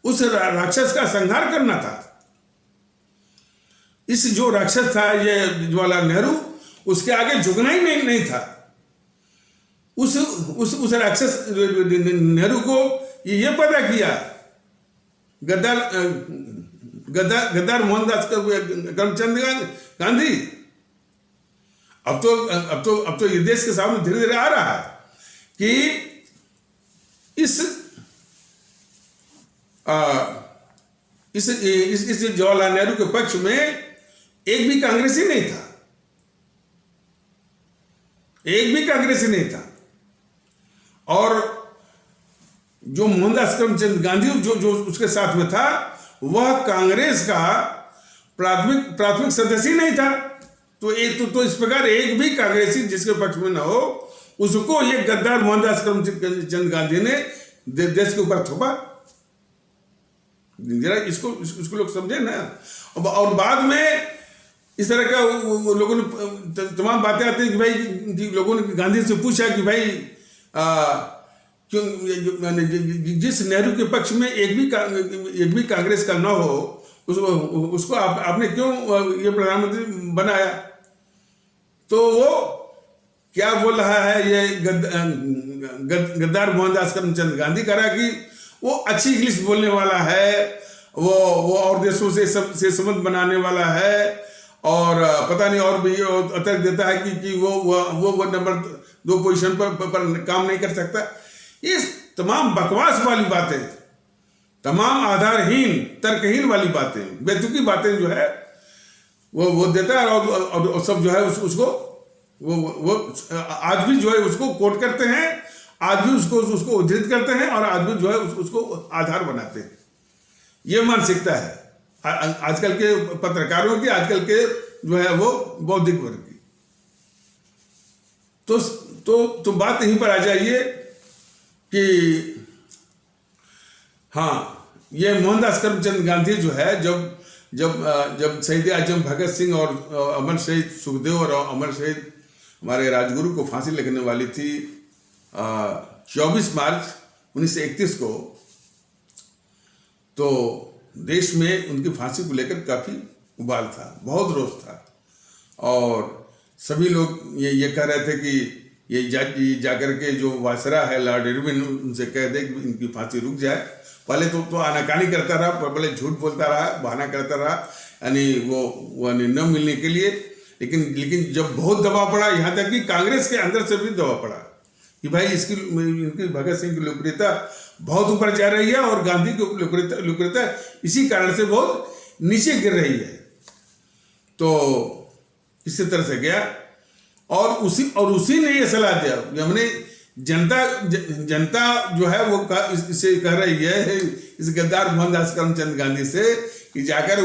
उस राक्षस का संहार करना था। इस जो राक्षस था ये जवाहरलाल नेहरू, उसके आगे झुकना ही नहीं था। उस राक्षस नेहरू को ये पैदा किया गद्दार मोहनदास करमचंद गांधी। अब तो ये देश के सामने धीरे धीरे आ रहा है कि इस जवाहरलाल नेहरू के पक्ष में एक भी कांग्रेसी नहीं था, एक भी कांग्रेसी नहीं था। और जो मोहनदास करमचंद गांधी जो उसके साथ में था, वह कांग्रेस का प्राथमिक सदस्य नहीं था। तो इस प्रकार एक भी कांग्रेसी जिसके पक्ष में न हो, उसको ये गद्दार मोहनदास करमचंद गांधी ने देश के ऊपर थोपा। जरा इसको लोग समझे ना। और बाद में इस तरह का लोगों ने तमाम बातें आती हैं कि भाई लोगों ने गांधी से पूछा कि भाई क्यों जिस नेहरू के पक्ष में एक भी कांग्रेस का न हो, उसको आपने क्यों ये प्रधानमंत्री बनाया? तो वो क्या बोल रहा है, ये गद्दार मोहनदास करमचंद गांधी कह रहा है कि वो अच्छी इंग्लिश बोलने वाला है, वो और देशों से संबंध बनाने वाला है, और पता नहीं और भी अतिरिक्त देता है कि वो नंबर 2 पोजीशन पर काम नहीं कर सकता। ये तमाम बकवास वाली बातें, तमाम आधारहीन तर्कहीन वाली बातें, बेतुकी बातें जो है वो देता है। और सब जो है उसको वो आज भी जो है उसको कोट करते हैं, आज भी उसको उद्धृत करते हैं, और आज भी जो है उसको आधार बनाते हैं। ये मानसिकता है आजकल के पत्रकारों की, आजकल के जो है वो बौद्धिक वर्ग की। तो बात यहीं पर आ जाइए कि हाँ, ये मोहनदास करमचंद गांधी जो है जब शहीद आजम भगत सिंह और अमर शहीद सुखदेव और अमर शहीद हमारे राजगुरु को फांसी लगने वाली थी 24 मार्च 1931 को, तो देश में उनकी फांसी को लेकर काफी उबाल था, बहुत रोष था। और सभी लोग ये कह रहे थे कि ये जाकर के जो वायसरा है लॉर्ड इरविन, उनसे कह दे कि इनकी फांसी रुक जाए। पहले तो आनाकानी करता रहा, पहले झूठ बोलता रहा, बहाना करता रहा, यानी वो न मिलने के लिए। लेकिन जब बहुत दबाव पड़ा, यहाँ तक कि कांग्रेस के अंदर से भी दबाव पड़ा कि भाई इनकी भगत सिंह की लोकप्रियता बहुत ऊपर जा रही है और गांधी की लोकप्रियता इसी कारण से बहुत नीचे गिर रही है। तो इसी तरह से गया और उसी ने ये सलाह दिया। हमने जनता जो है वो इसे कह रही है इस गद्दार मोहनदास करमचंद गांधी से कि जाकर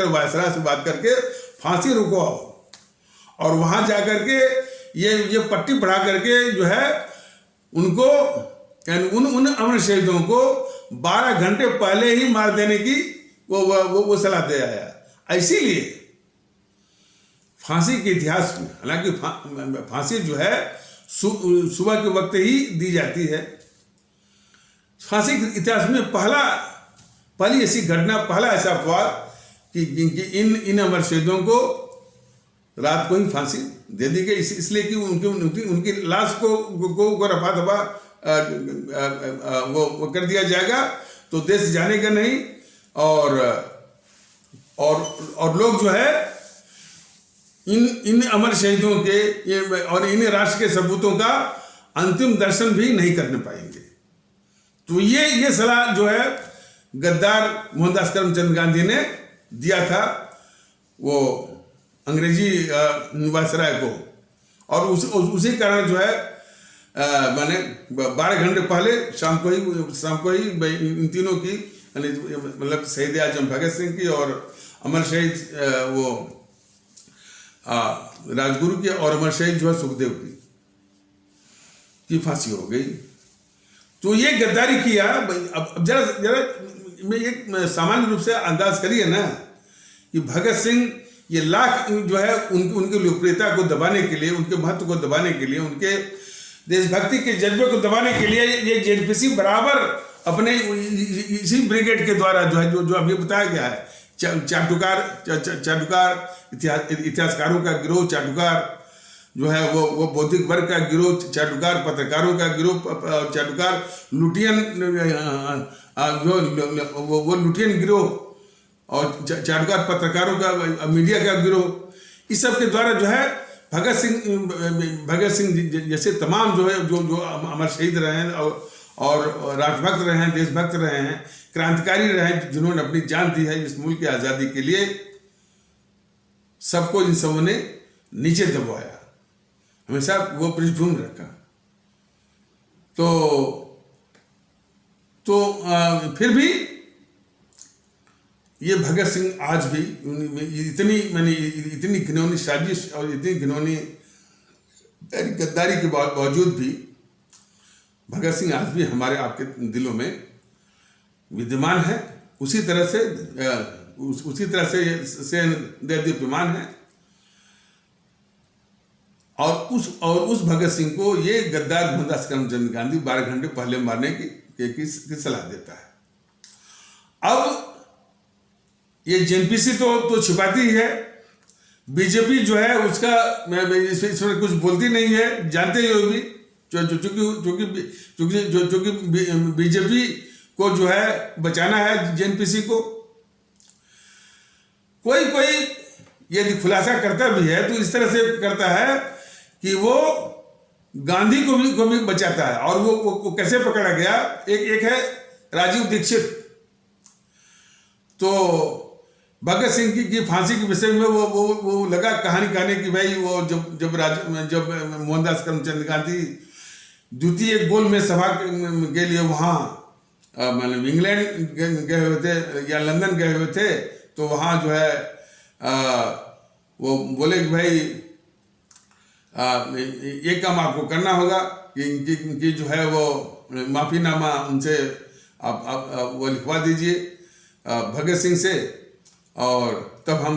वायसराय से बात करके फांसी रुकवाओ, और वहां जाकर के ये पट्टी पढ़ा करके जो है उनको उन अमर शहीदों को 12 घंटे पहले ही मार देने की वो सलाह दे आया। इसीलिए फांसी के इतिहास में, हालांकि फांसी जो है सुबह के वक्त ही दी जाती है, फांसी के इतिहास में पहली ऐसी घटना, पहला ऐसा अपवाद कि इन अमर शहीदों को रात को ही फांसी दे दी गई, इसलिए कि उनकी लाश को रफा दफा वो कर दिया जाएगा तो देश जानेगा नहीं। और लोग जो है इन अमर शहीदों के और इन राष्ट्र के सपूतों का अंतिम दर्शन भी नहीं करने पाएंगे। तो ये सलाह जो है गद्दार मोहनदास करमचंद गांधी ने दिया था वो अंग्रेजी वायसराय को, और उसी कारण जो है मैंने 12 घंटे पहले शाम को ही इन तीनों की, मतलब शहीद आजम भगत सिंह की और अमर शहीद वो राजगुरु की और अमर शहीद जो है सुखदेव की फांसी हो गई। तो ये गद्दारी किया। अब जरा मैं एक सामान्य रूप से अंदाज करिए ना कि भगत सिंह ये लाख जो है उनकी लोकप्रियता को दबाने के लिए, उनके महत्व को दबाने के लिए, उनके देशभक्ति के जज्बे को दबाने के लिए ये जेएनपीसी बराबर अपने इसी ब्रिगेड के द्वारा जो है जो अभी बताया गया है, चाटुकार इतिहासकारों का गिरोह, चाटुकार जो है वो बौद्धिक वर्ग का गिरोह, चाटुकार पत्रकारों का गिरोह, चाटुकार लुटियन जो वो लुटियन गिरोह और चाटुकार पत्रकारों का मीडिया का गिरोह, इस सब के द्वारा जो है भगत सिंह जैसे तमाम जो है जो अमर शहीद रहे हैं और राष्ट्रभक्त रहे हैं, देशभक्त रहे हैं, क्रांतिकारी रहे हैं, जिन्होंने अपनी जान दी है इस मुल्क की आज़ादी के लिए, सबको इन सबों ने नीचे दबाया, हमेशा वो पृष्ठभूमि रखा। तो फिर भी ये भगत सिंह आज भी इतनी घिनौनी साजिश और इतनी घिनौनी गद्दारी के बावजूद भी भगत सिंह आज भी हमारे आपके दिलों में विद्यमान है, उसी तरह से दीप्यमान है। और उस भगत सिंह को ये गद्दार मोहनदास करमचंद गांधी 12 घंटे पहले मारने की सलाह देता है। अब ये जेएनपीसी तो छिपाती ही है, बीजेपी जो है उसका इसमें कुछ बोलती नहीं है, जानते हुए भी चूंकि बीजेपी को जो है बचाना है जेएनपीसी को। कोई यदि खुलासा करता भी है तो इस तरह से करता है कि वो गांधी को भी बचाता है। और वो कैसे पकड़ा गया, एक है राजीव दीक्षित। तो भगत सिंह की फांसी के विषय में वो लगा कहानी कहने की भाई वो जब मोहनदास करमचंद गांधी द्वितीय गोल में सभा के लिए वहाँ मतलब इंग्लैंड गए हुए थे या लंदन गए हुए थे, तो वहाँ जो है वो बोले कि भाई ये काम आपको करना होगा कि जो है वो माफीनामा उनसे आप वो लिखवा दीजिए भगत सिंह से, और तब हम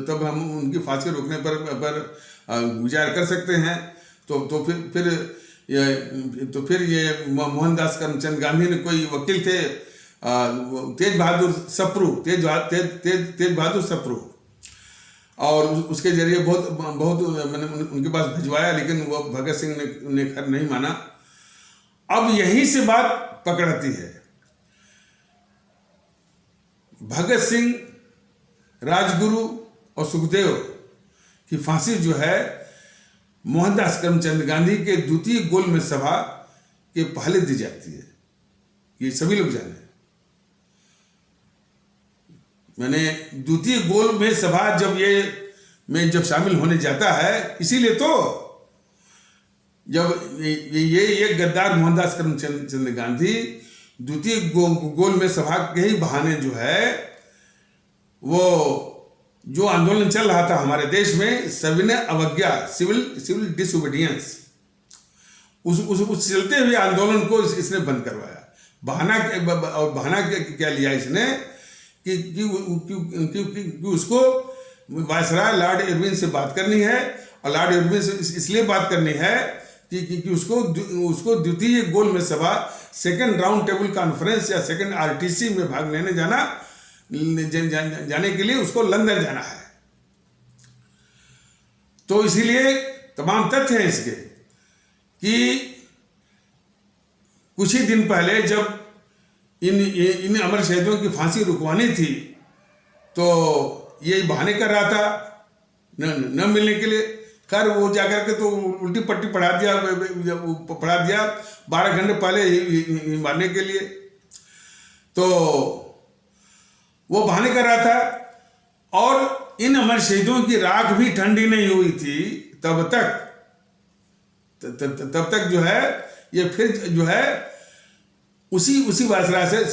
तब हम उनकी फांसी रोकने पर विचार कर सकते हैं। तो फिर ये मोहनदास करमचंद गांधी ने कोई वकील थे तेज बहादुर सप्रू, और उसके जरिए बहुत मैंने उनके पास भिजवाया, लेकिन वो भगत सिंह ने खैर नहीं माना। अब यहीं से बात पकड़ती है। भगत सिंह, राजगुरु और सुखदेव की फांसी जो है मोहनदास करमचंद गांधी के द्वितीय गोल में सभा के पहले दी जाती है, ये सभी लोग जाने। मैंने द्वितीय गोल में सभा जब शामिल होने जाता है, इसीलिए तो जब ये गद्दार मोहनदास करमचंद गांधी द्वितीय गोल में सभा के ही बहाने जो है वो जो आंदोलन चल रहा था हमारे देश में सविनय अवज्ञा, सिविल डिसओबीडियंस, उस चलते हुए आंदोलन को इसने बंद करवाया। बहाना क्या लिया इसने कि उसको वायसराय लॉर्ड इरविन से बात करनी है, और लॉर्ड इरविन से इसलिए बात करनी है कि उसको द्वितीय गोल में सभा, सेकंड राउंड टेबल कॉन्फ्रेंस या सेकंड आरटीसी में भाग लेने जाने के लिए उसको लंदन जाना है। तो इसीलिए तमाम तथ्य हैं इसके कि कुछ ही दिन पहले जब इन अमर शहीदों की फांसी रुकवानी थी, तो ये बहाने कर रहा था न मिलने के लिए। खैर वो जाकर के तो उल्टी पट्टी पढ़ा दिया 12 घंटे पहले मारने के लिए। तो वो बहाने कर रहा था, और इन अमर शहीदों की राख भी ठंडी नहीं हुई थी तब तक तब तक जो है ये फिर जो है उसी वायसराय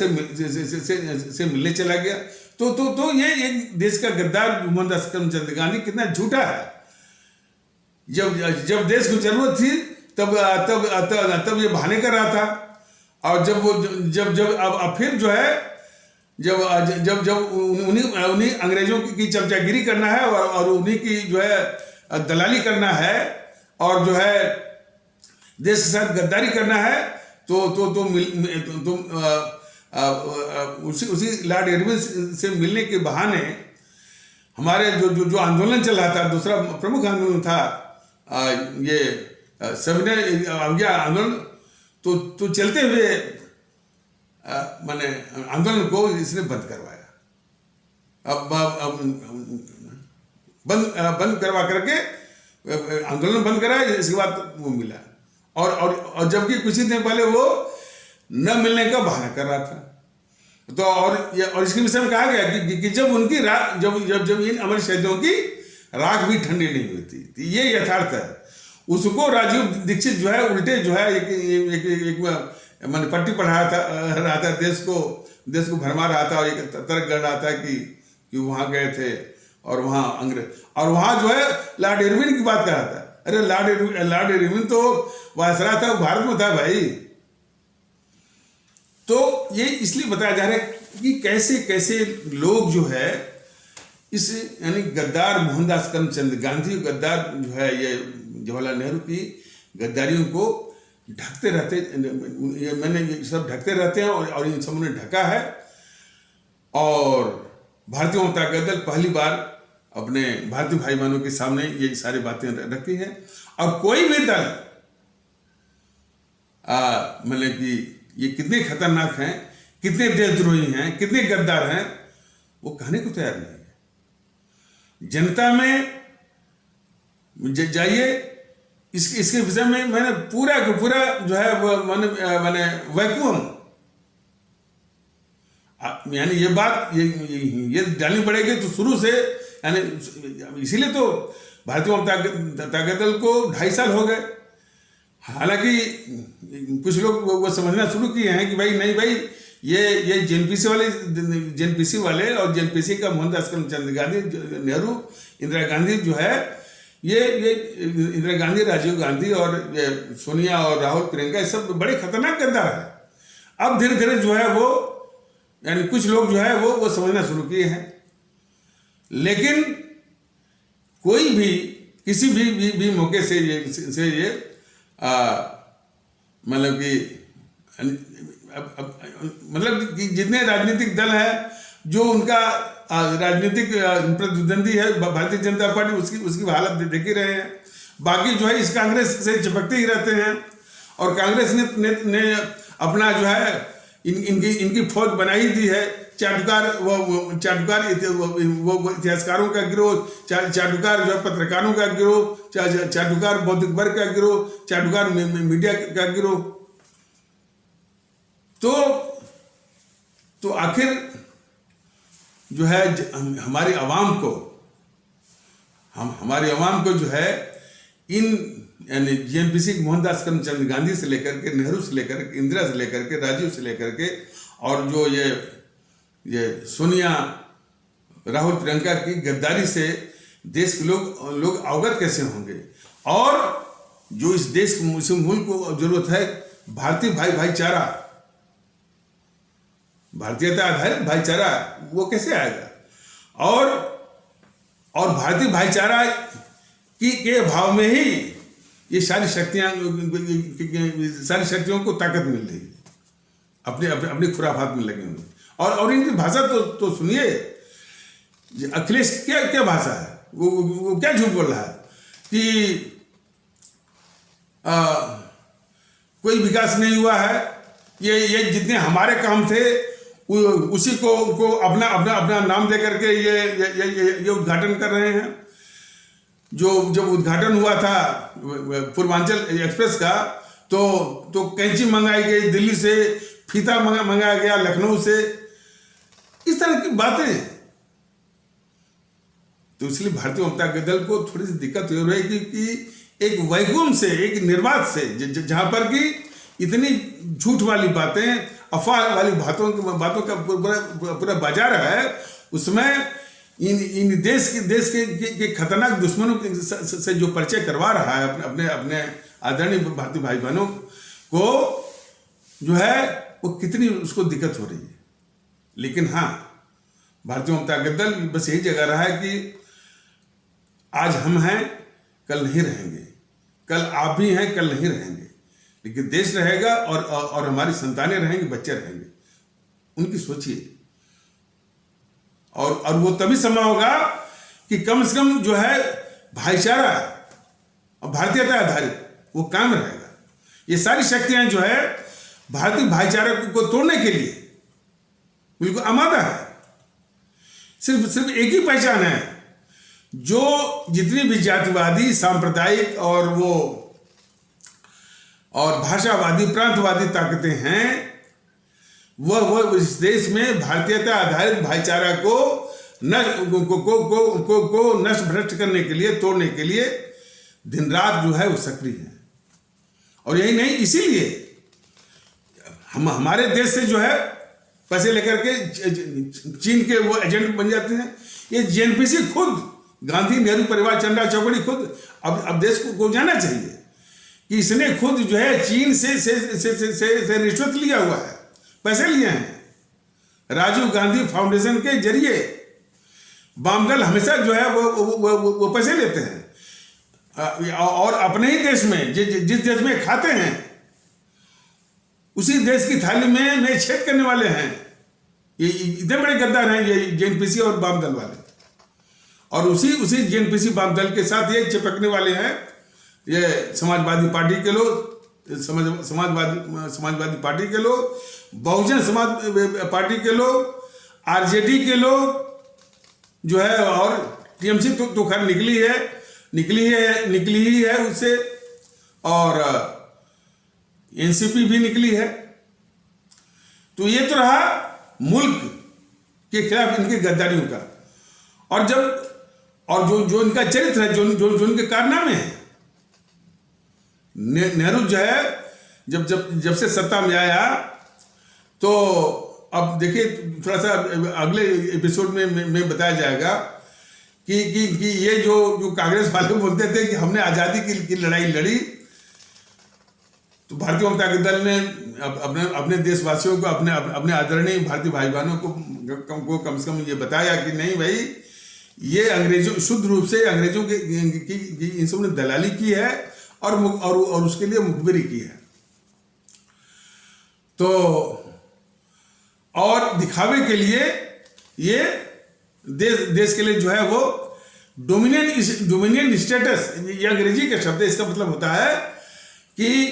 से मिलने चला गया। तो ये एक देश का गद्दार मोहनदास करमचंद गांधी कितना झूठा है। जब देश को जरूरत थी तब ये बहाने कर रहा था, और जब अब फिर जो है जब उन्हीं अंग्रेजों की चमचागिरी करना है और उन्हीं की जो है दलाली करना है और जो है देश के साथ गद्दारी करना है, तो उसी लॉर्ड इरविन से मिलने के बहाने हमारे जो आंदोलन चल रहा था, दूसरा प्रमुख आंदोलन था ये सविनय अवज्ञा आंदोलन, तो चलते हुए मैंने आंदोलन को इसने बंद करवाया। अब बंद करवा करके आंदोलन बंद कराया, इसके बाद वो मिला, और जबकि कुछ ही दिन पहले वो न मिलने का बहाना कर रहा था। तो और इसके विषय में कहा गया कि जब उनकी जब इन अमर शहीदों की राख भी ठंडी नहीं हुई थी, ये यथार्थ है। उसको राजीव दीक्षित जो है उल्टे जो है एक मैंने पट्टी पढ़ा रहा था, देश को भरमा रहा था और एक तर्क कर रहा था कि वहां गए थे और वहां अंग्रेज, और वहां जो है लॉर्ड इरविन की बात कर रहा था। अरे लॉर्ड इरविन तो वायसराय था, भारत में था भाई। तो ये इसलिए बताया जा रहा है कि कैसे कैसे लोग जो है इस यानी गद्दार मोहनदास करमचंद गांधी, गद्दार जो है ये जवाहरलाल नेहरू की गद्दारियों को ढकते रहते, मैंने ये सब ढकते रहते हैं और इन सबों ने ढका है। और भारतीय जनता दल पहली बार अपने भारतीय भाई बहनों के सामने ये सारी बातें रखी है। और कोई भी दल मतलब कि ये कितने खतरनाक हैं, कितने देशद्रोही हैं, कितने गद्दार हैं, वो कहने को तैयार नहीं है। जनता में जाइए, इसके विषय में मैंने पूरा जो है वो मैंने वैक्यूम, यानी ये बात ये डालनी पड़ेगी। तो शुरू से यानी इसीलिए तो भारतीय जनता दल को 2.5 साल हो गए। हालांकि कुछ लोग वो समझना शुरू किए हैं कि भाई नहीं भाई, ये जेएनपीसी वाले और जेएनपीसी का मोहनदास करमचंद गांधी, नेहरू, इंदिरा गांधी जो है, ये इंदिरा गांधी, राजीव गांधी और ये सोनिया और राहुल, प्रियंका, ये सब बड़े खतरनाक गद्दार है। अब धीरे धीरे जो है वो यानी कुछ लोग जो है वो समझना शुरू किए हैं। लेकिन कोई भी किसी भी मौके से ये मतलब कि जितने राजनीतिक दल हैं जो उनका राजनीतिक प्रतिद्वंदी है भारतीय जनता पार्टी, उसकी हालत देख ही रहे हैं। बाकी जो है इस कांग्रेस से चिपकते ही रहते हैं, और कांग्रेस ने अपना जो है इनकी फौज बनाई दी है। चाटुकार वो इतिहासकारों का गिरोह, चाटुकार जो है पत्रकारों का गिरोह, चाटुकार बौद्धिक वर्ग का गिरोह, चाटुकार मीडिया का गिरोह। तो आखिर जो है हमारी आवाम को जो है इन यानी जेएनपीसी मोहनदास करमचंद गांधी से लेकर के, नेहरू से लेकर के, इंदिरा से लेकर के, राजीव से लेकर के, और जो ये सोनिया, राहुल, प्रियंका की गद्दारी से देश के लोग अवगत कैसे होंगे। और जो इस देश को, इस मुल्क को जरूरत है भारतीय भाईचारा, भारतीयता आधारित भाईचारा, वो कैसे आएगा। और भारतीय भाईचारा के भाव में ही ये सारी शक्तियों को ताकत मिल रही है, अपनी खुराफात में लगे हुए। और इनकी भाषा तो सुनिए, अखिलेश क्या भाषा है, वो क्या झूठ बोल रहा है कि कोई विकास नहीं हुआ है, ये जितने हमारे काम थे उसी को अपना नाम दे करके ये उद्घाटन कर रहे हैं। जब उद्घाटन हुआ था पूर्वांचल एक्सप्रेस का, तो कैंची मंगाई गई दिल्ली से, फीता मंगाया गया लखनऊ से, इस तरह की बातें। तो इसलिए भारतीय जनता दल को थोड़ी सी दिक्कत हो रही है कि एक वैक्यूम से, एक निर्वात से, जहां पर कि इतनी झूठ वाली बातें, अफवाह वाली बातों का पूरा बाजार है, उसमें इन देश के खतरनाक दुश्मनों से जो परिचय करवा रहा है अपने आदरणीय भारतीय भाई बहनों को, जो है वो कितनी उसको दिक्कत हो रही है। लेकिन हाँ, भारतीय जनता दल बस यही जगह रहा है कि आज हम हैं, कल नहीं रहेंगे, कल आप भी हैं, कल नहीं रहेंगे, लेकिन देश रहेगा और हमारी संतानें रहेंगी, बच्चे रहेंगे। उनकी सोचिए। और वो तभी संभव होगा कि कम से कम जो है भाईचारा और भारतीयता आधारित वो कायम रहेगा। ये सारी शक्तियां जो है भारतीय भाईचारे को तोड़ने के लिए बिल्कुल आमादा है। सिर्फ एक ही पहचान है, जो जितनी भी जातिवादी, सांप्रदायिक और भाषावादी, प्रांतवादी ताकतें हैं, वह इस देश में भारतीयता आधारित भाईचारा को नष्ट भ्रष्ट करने के लिए, तोड़ने के लिए दिन रात जो है वो सक्रिय है। और यही नहीं, इसीलिए हमारे देश से जो है पैसे लेकर के चीन के वो एजेंट बन जाते हैं। ये जेएनपीसी खुद, गांधी नेहरू परिवार, चंद्रा चौकड़ी खुद अब देश को जाना चाहिए कि इसने खुद जो है चीन से रिश्वत लिया हुआ है, पैसे लिए हैं। राजीव गांधी फाउंडेशन के जरिए वामदल हमेशा जो है वो पैसे लेते हैं और अपने ही देश में जिस देश में खाते हैं उसी देश की थाली में छेद करने वाले हैं। ये इतने बड़े गद्दार हैं ये जेएनपीसी और वामदल वाले, और उसी जेएनपीसी वामदल के साथ ये चिपकने वाले हैं ये समाजवादी पार्टी के लोग, समाजवादी पार्टी के लोग, बहुजन समाज पार्टी के लोग, आरजेडी के लोग जो है, और टीएमसी तो खैर निकली ही है उससे, और एनसीपी भी निकली है। तो ये तो रहा मुल्क के खिलाफ इनके गद्दारियों का। और जो इनका चरित्र है, जो इनके कारनामे हैं, नेहरू जो है जब से सत्ता में आया, तो अब देखिए थोड़ा सा अगले एपिसोड में बताया जाएगा कि ये जो कांग्रेस वाले बोलते थे कि हमने आज़ादी की लड़ाई लड़ी, तो भारतीय जनता दल ने अपने देशवासियों को, अपने आदरणीय भारतीय भाई बहनों को कम से कम ये बताया कि नहीं भाई, ये अंग्रेजों, शुद्ध रूप से अंग्रेजों की इन सब ने दलाली की है और उसके लिए मुखबिरी की है। तो और दिखावे के लिए ये देश के लिए जो है वो डोमिनियन स्टेटस, ये अंग्रेजी का शब्द है, इसका मतलब होता है कि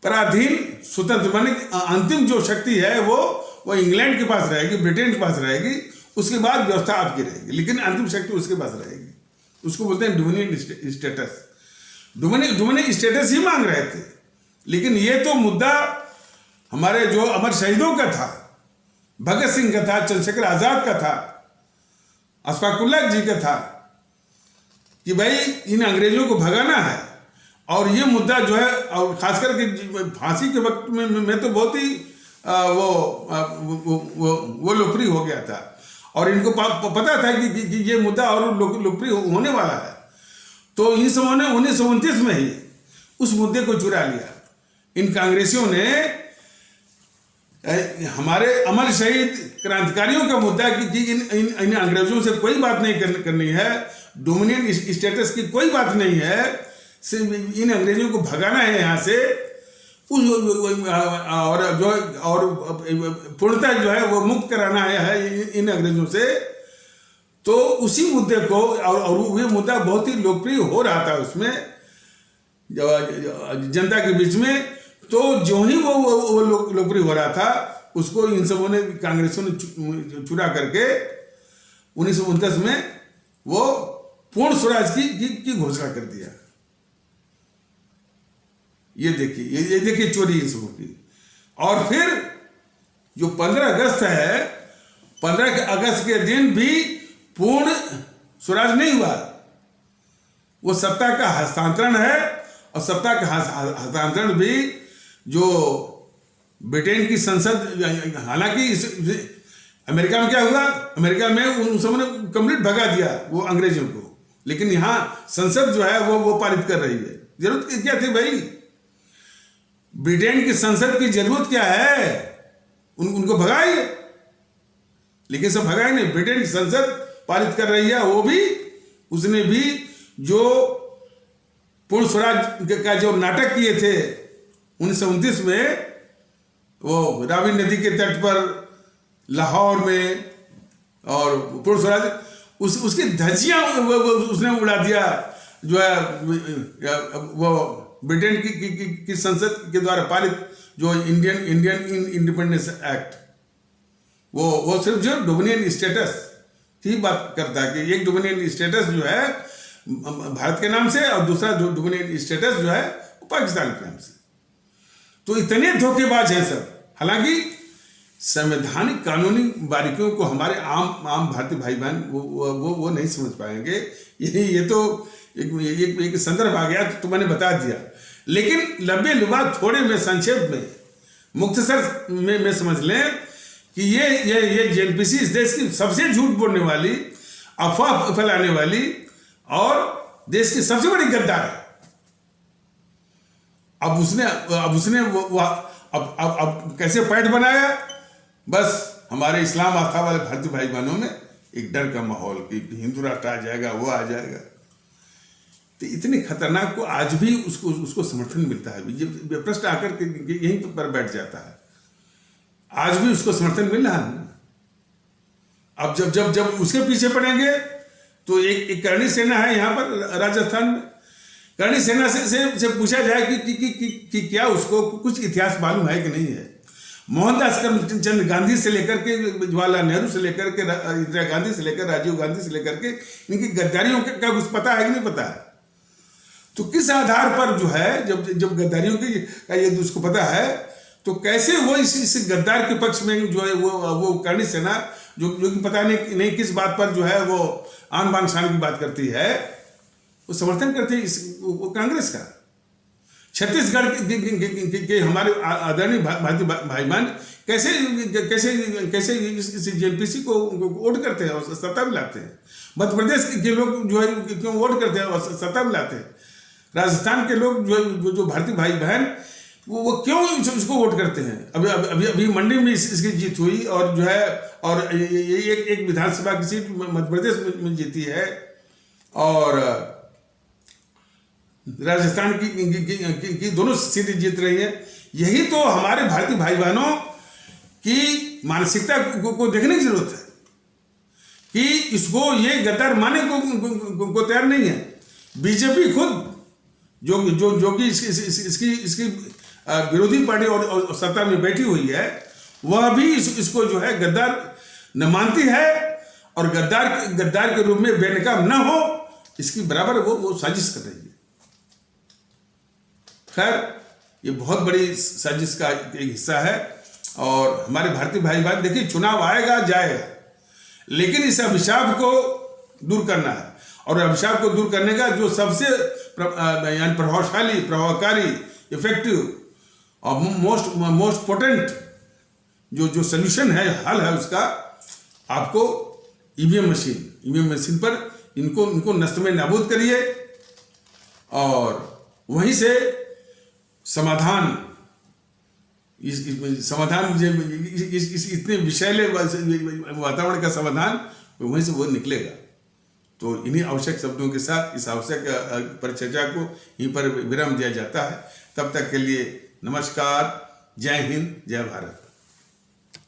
पराधीन स्वतंत्र, माने अंतिम जो शक्ति है वो इंग्लैंड के पास रहेगी, ब्रिटेन के पास रहेगी, उसके बाद व्यवस्था आपकी रहेगी, लेकिन अंतिम शक्ति उसके पास रहेगी। उसको बोलते हैं डोमिनियन स्टेटस। डोमिनियन स्टेटस ही मांग रहे थे, लेकिन ये तो मुद्दा हमारे जो अमर शहीदों का था, भगत सिंह का था, चंद्रशेखर आजाद का था, अशफाक उल्लाह जी का था, कि भाई इन अंग्रेजों को भगाना है। और ये मुद्दा जो है, और खासकर के फांसी के वक्त में तो बहुत ही वो लोकप्रिय हो गया था, और इनको पता था कि ये मुद्दा और लोकप्रिय होने वाला है। तो इन समूह ने 1929 में ही उस मुद्दे को चुरा लिया। इन कांग्रेसियों ने हमारे अमर शहीद क्रांतिकारियों का मुद्दा कि इन अंग्रेजों से कोई बात नहीं करनी है, डोमिनियन स्टेटस की कोई बात नहीं है, सिर्फ इन अंग्रेजों को भगाना है यहाँ से, और पूर्णतः जो है वो मुक्त कराना है इन अंग्रेजों से। तो उसी मुद्दे को, और ये मुद्दा बहुत ही लोकप्रिय हो रहा था उसमें जनता के बीच में। तो जो ही वो लोकप्रिय हो रहा था, उसको इन सबों ने, कांग्रेसों ने चुरा करके 1929 में वो पूर्ण स्वराज की घोषणा कर दिया। ये देखिए चोरी इन सबों की। और फिर जो 15 अगस्त है, 15 अगस्त के दिन भी पूर्ण स्वराज नहीं हुआ, वो सत्ता का हस्तांतरण है, और सत्ता का हस्तांतरण भी जो ब्रिटेन की संसद, हालांकि अमेरिका में क्या हुआ, अमेरिका में उन सब ने कंप्लीट भगा दिया वो अंग्रेजों को, लेकिन यहाँ संसद जो है वो पारित कर रही है। जरूरत क्या थी भाई? ब्रिटेन की संसद की जरूरत क्या है? उनको भगाइए, लेकिन सब भगाए नहीं। ब्रिटेन की संसद पारित कर रही है, वो भी उसने भी जो पूर्ण स्वराज का जो नाटक किए थे 1929 में, वो रावी नदी के तट पर लाहौर में, और पूर्ण स्वराज उसकी धज्जियां उसने उड़ा दिया, जो है वो ब्रिटेन की संसद के द्वारा पारित जो इंडियन इंडिपेंडेंस एक्ट, वो सिर्फ जो डोमिनियन स्टेटस की बात करता है कि एक डोमिनियन स्टेटस जो है भारत के नाम से, और दूसरा डोमिनियन स्टेटस जो है वो पाकिस्तान के नाम से। तो इतने धोखेबाज हैं सब। हालांकि संवैधानिक कानूनी बारीकियों को हमारे आम भारतीय भाई बहन वो नहीं समझ पाएंगे। ये तो एक संदर्भ आ गया तो मैंने बता दिया, लेकिन लंबे लुबाद थोड़े में, संक्षेप में, मुख्तसर में समझ लें कि ये जेएनपीसी इस देश की सबसे झूठ बोलने वाली, अफवाह फैलाने वाली और देश की सबसे बड़ी गद्दार है। अब उसने अब कैसे पैठ बनाया? बस हमारे इस्लाम आस्था वाले भारतीय भाई बहनों में एक डर का माहौल कि हिंदू राष्ट्र आ जाएगा, वो आ जाएगा। तो इतने खतरनाक को आज भी उसको समर्थन मिलता है। ये प्रश्न आकर के यहीं पर बैठ जाता है, आज भी उसको समर्थन मिल रहा है। अब जब उसके पीछे पड़ेंगे तो एक करणी सेना है यहाँ पर राजस्थान में। करणी सेना से पूछा जाए कि क्या उसको कुछ इतिहास मालूम है कि नहीं है। मोहनदास करमचंद गांधी से लेकर के, जवाहरलाल नेहरू से लेकर के, इंदिरा गांधी से लेकर, राजीव गांधी से लेकर के, इनकी गद्दारियों का कुछ पता है कि नहीं पता है? तो किस आधार पर जो है जब गद्दारियों का ये उसको पता है, तो कैसे वो इस गद्दार के पक्ष में जो है वो करणी सेना जो कि पता नहीं किस बात पर जो है वो आन बान शान की बात करती है, वो समर्थन करते हैं वो कांग्रेस का। छत्तीसगढ़ के हमारे आदरणीय भारतीय भाई बहन कैसे इस जेएनपीसी को वोट करते हैं और सत्ता में लाते हैं। मध्य प्रदेश के लोग जो है क्यों वोट करते हैं और सत्ता में लाते हैं। राजस्थान के लोग जो भारतीय भाई बहन वो क्यों इसको वोट करते हैं। अभी मंडी में इसकी जीत हुई, और जो है और एक विधानसभा की सीट मध्य प्रदेश में जीती है, और राजस्थान की दोनों सीटें जीत रही है। यही तो हमारे भारतीय भाई बहनों की मानसिकता को देखने की जरूरत है कि इसको ये गद्दार माने को तैयार नहीं है। बीजेपी खुद जो कि इसकी विरोधी पार्टी और सत्ता में बैठी हुई है, वह भी इसको जो है गद्दार न मानती है, और गद्दार के रूप में बेनकाब न हो, इसकी बराबर वो साजिश कर रही है। खैर, ये बहुत बड़ी साजिश का एक हिस्सा है। और हमारे भारतीय भाई बहन देखिए, चुनाव आएगा जाएगा, लेकिन इस अभिशाप को दूर करना है, और अभिशाप को दूर करने का जो सबसे प्रभावशाली, प्रभावकारी, इफेक्टिव और मोस्ट पोटेंट जो सोल्यूशन है, हल है उसका, आपको ईवीएम मशीन पर इनको नष्ट में नाबूद करिए, और वहीं से समाधान इतने विषैले वातावरण का समाधान वहीं से वो निकलेगा। तो इन्हीं आवश्यक शब्दों के साथ इस आवश्यक परिचर्चा को यहीं पर विराम दिया जाता है। तब तक के लिए नमस्कार, जय हिंद, जय भारत।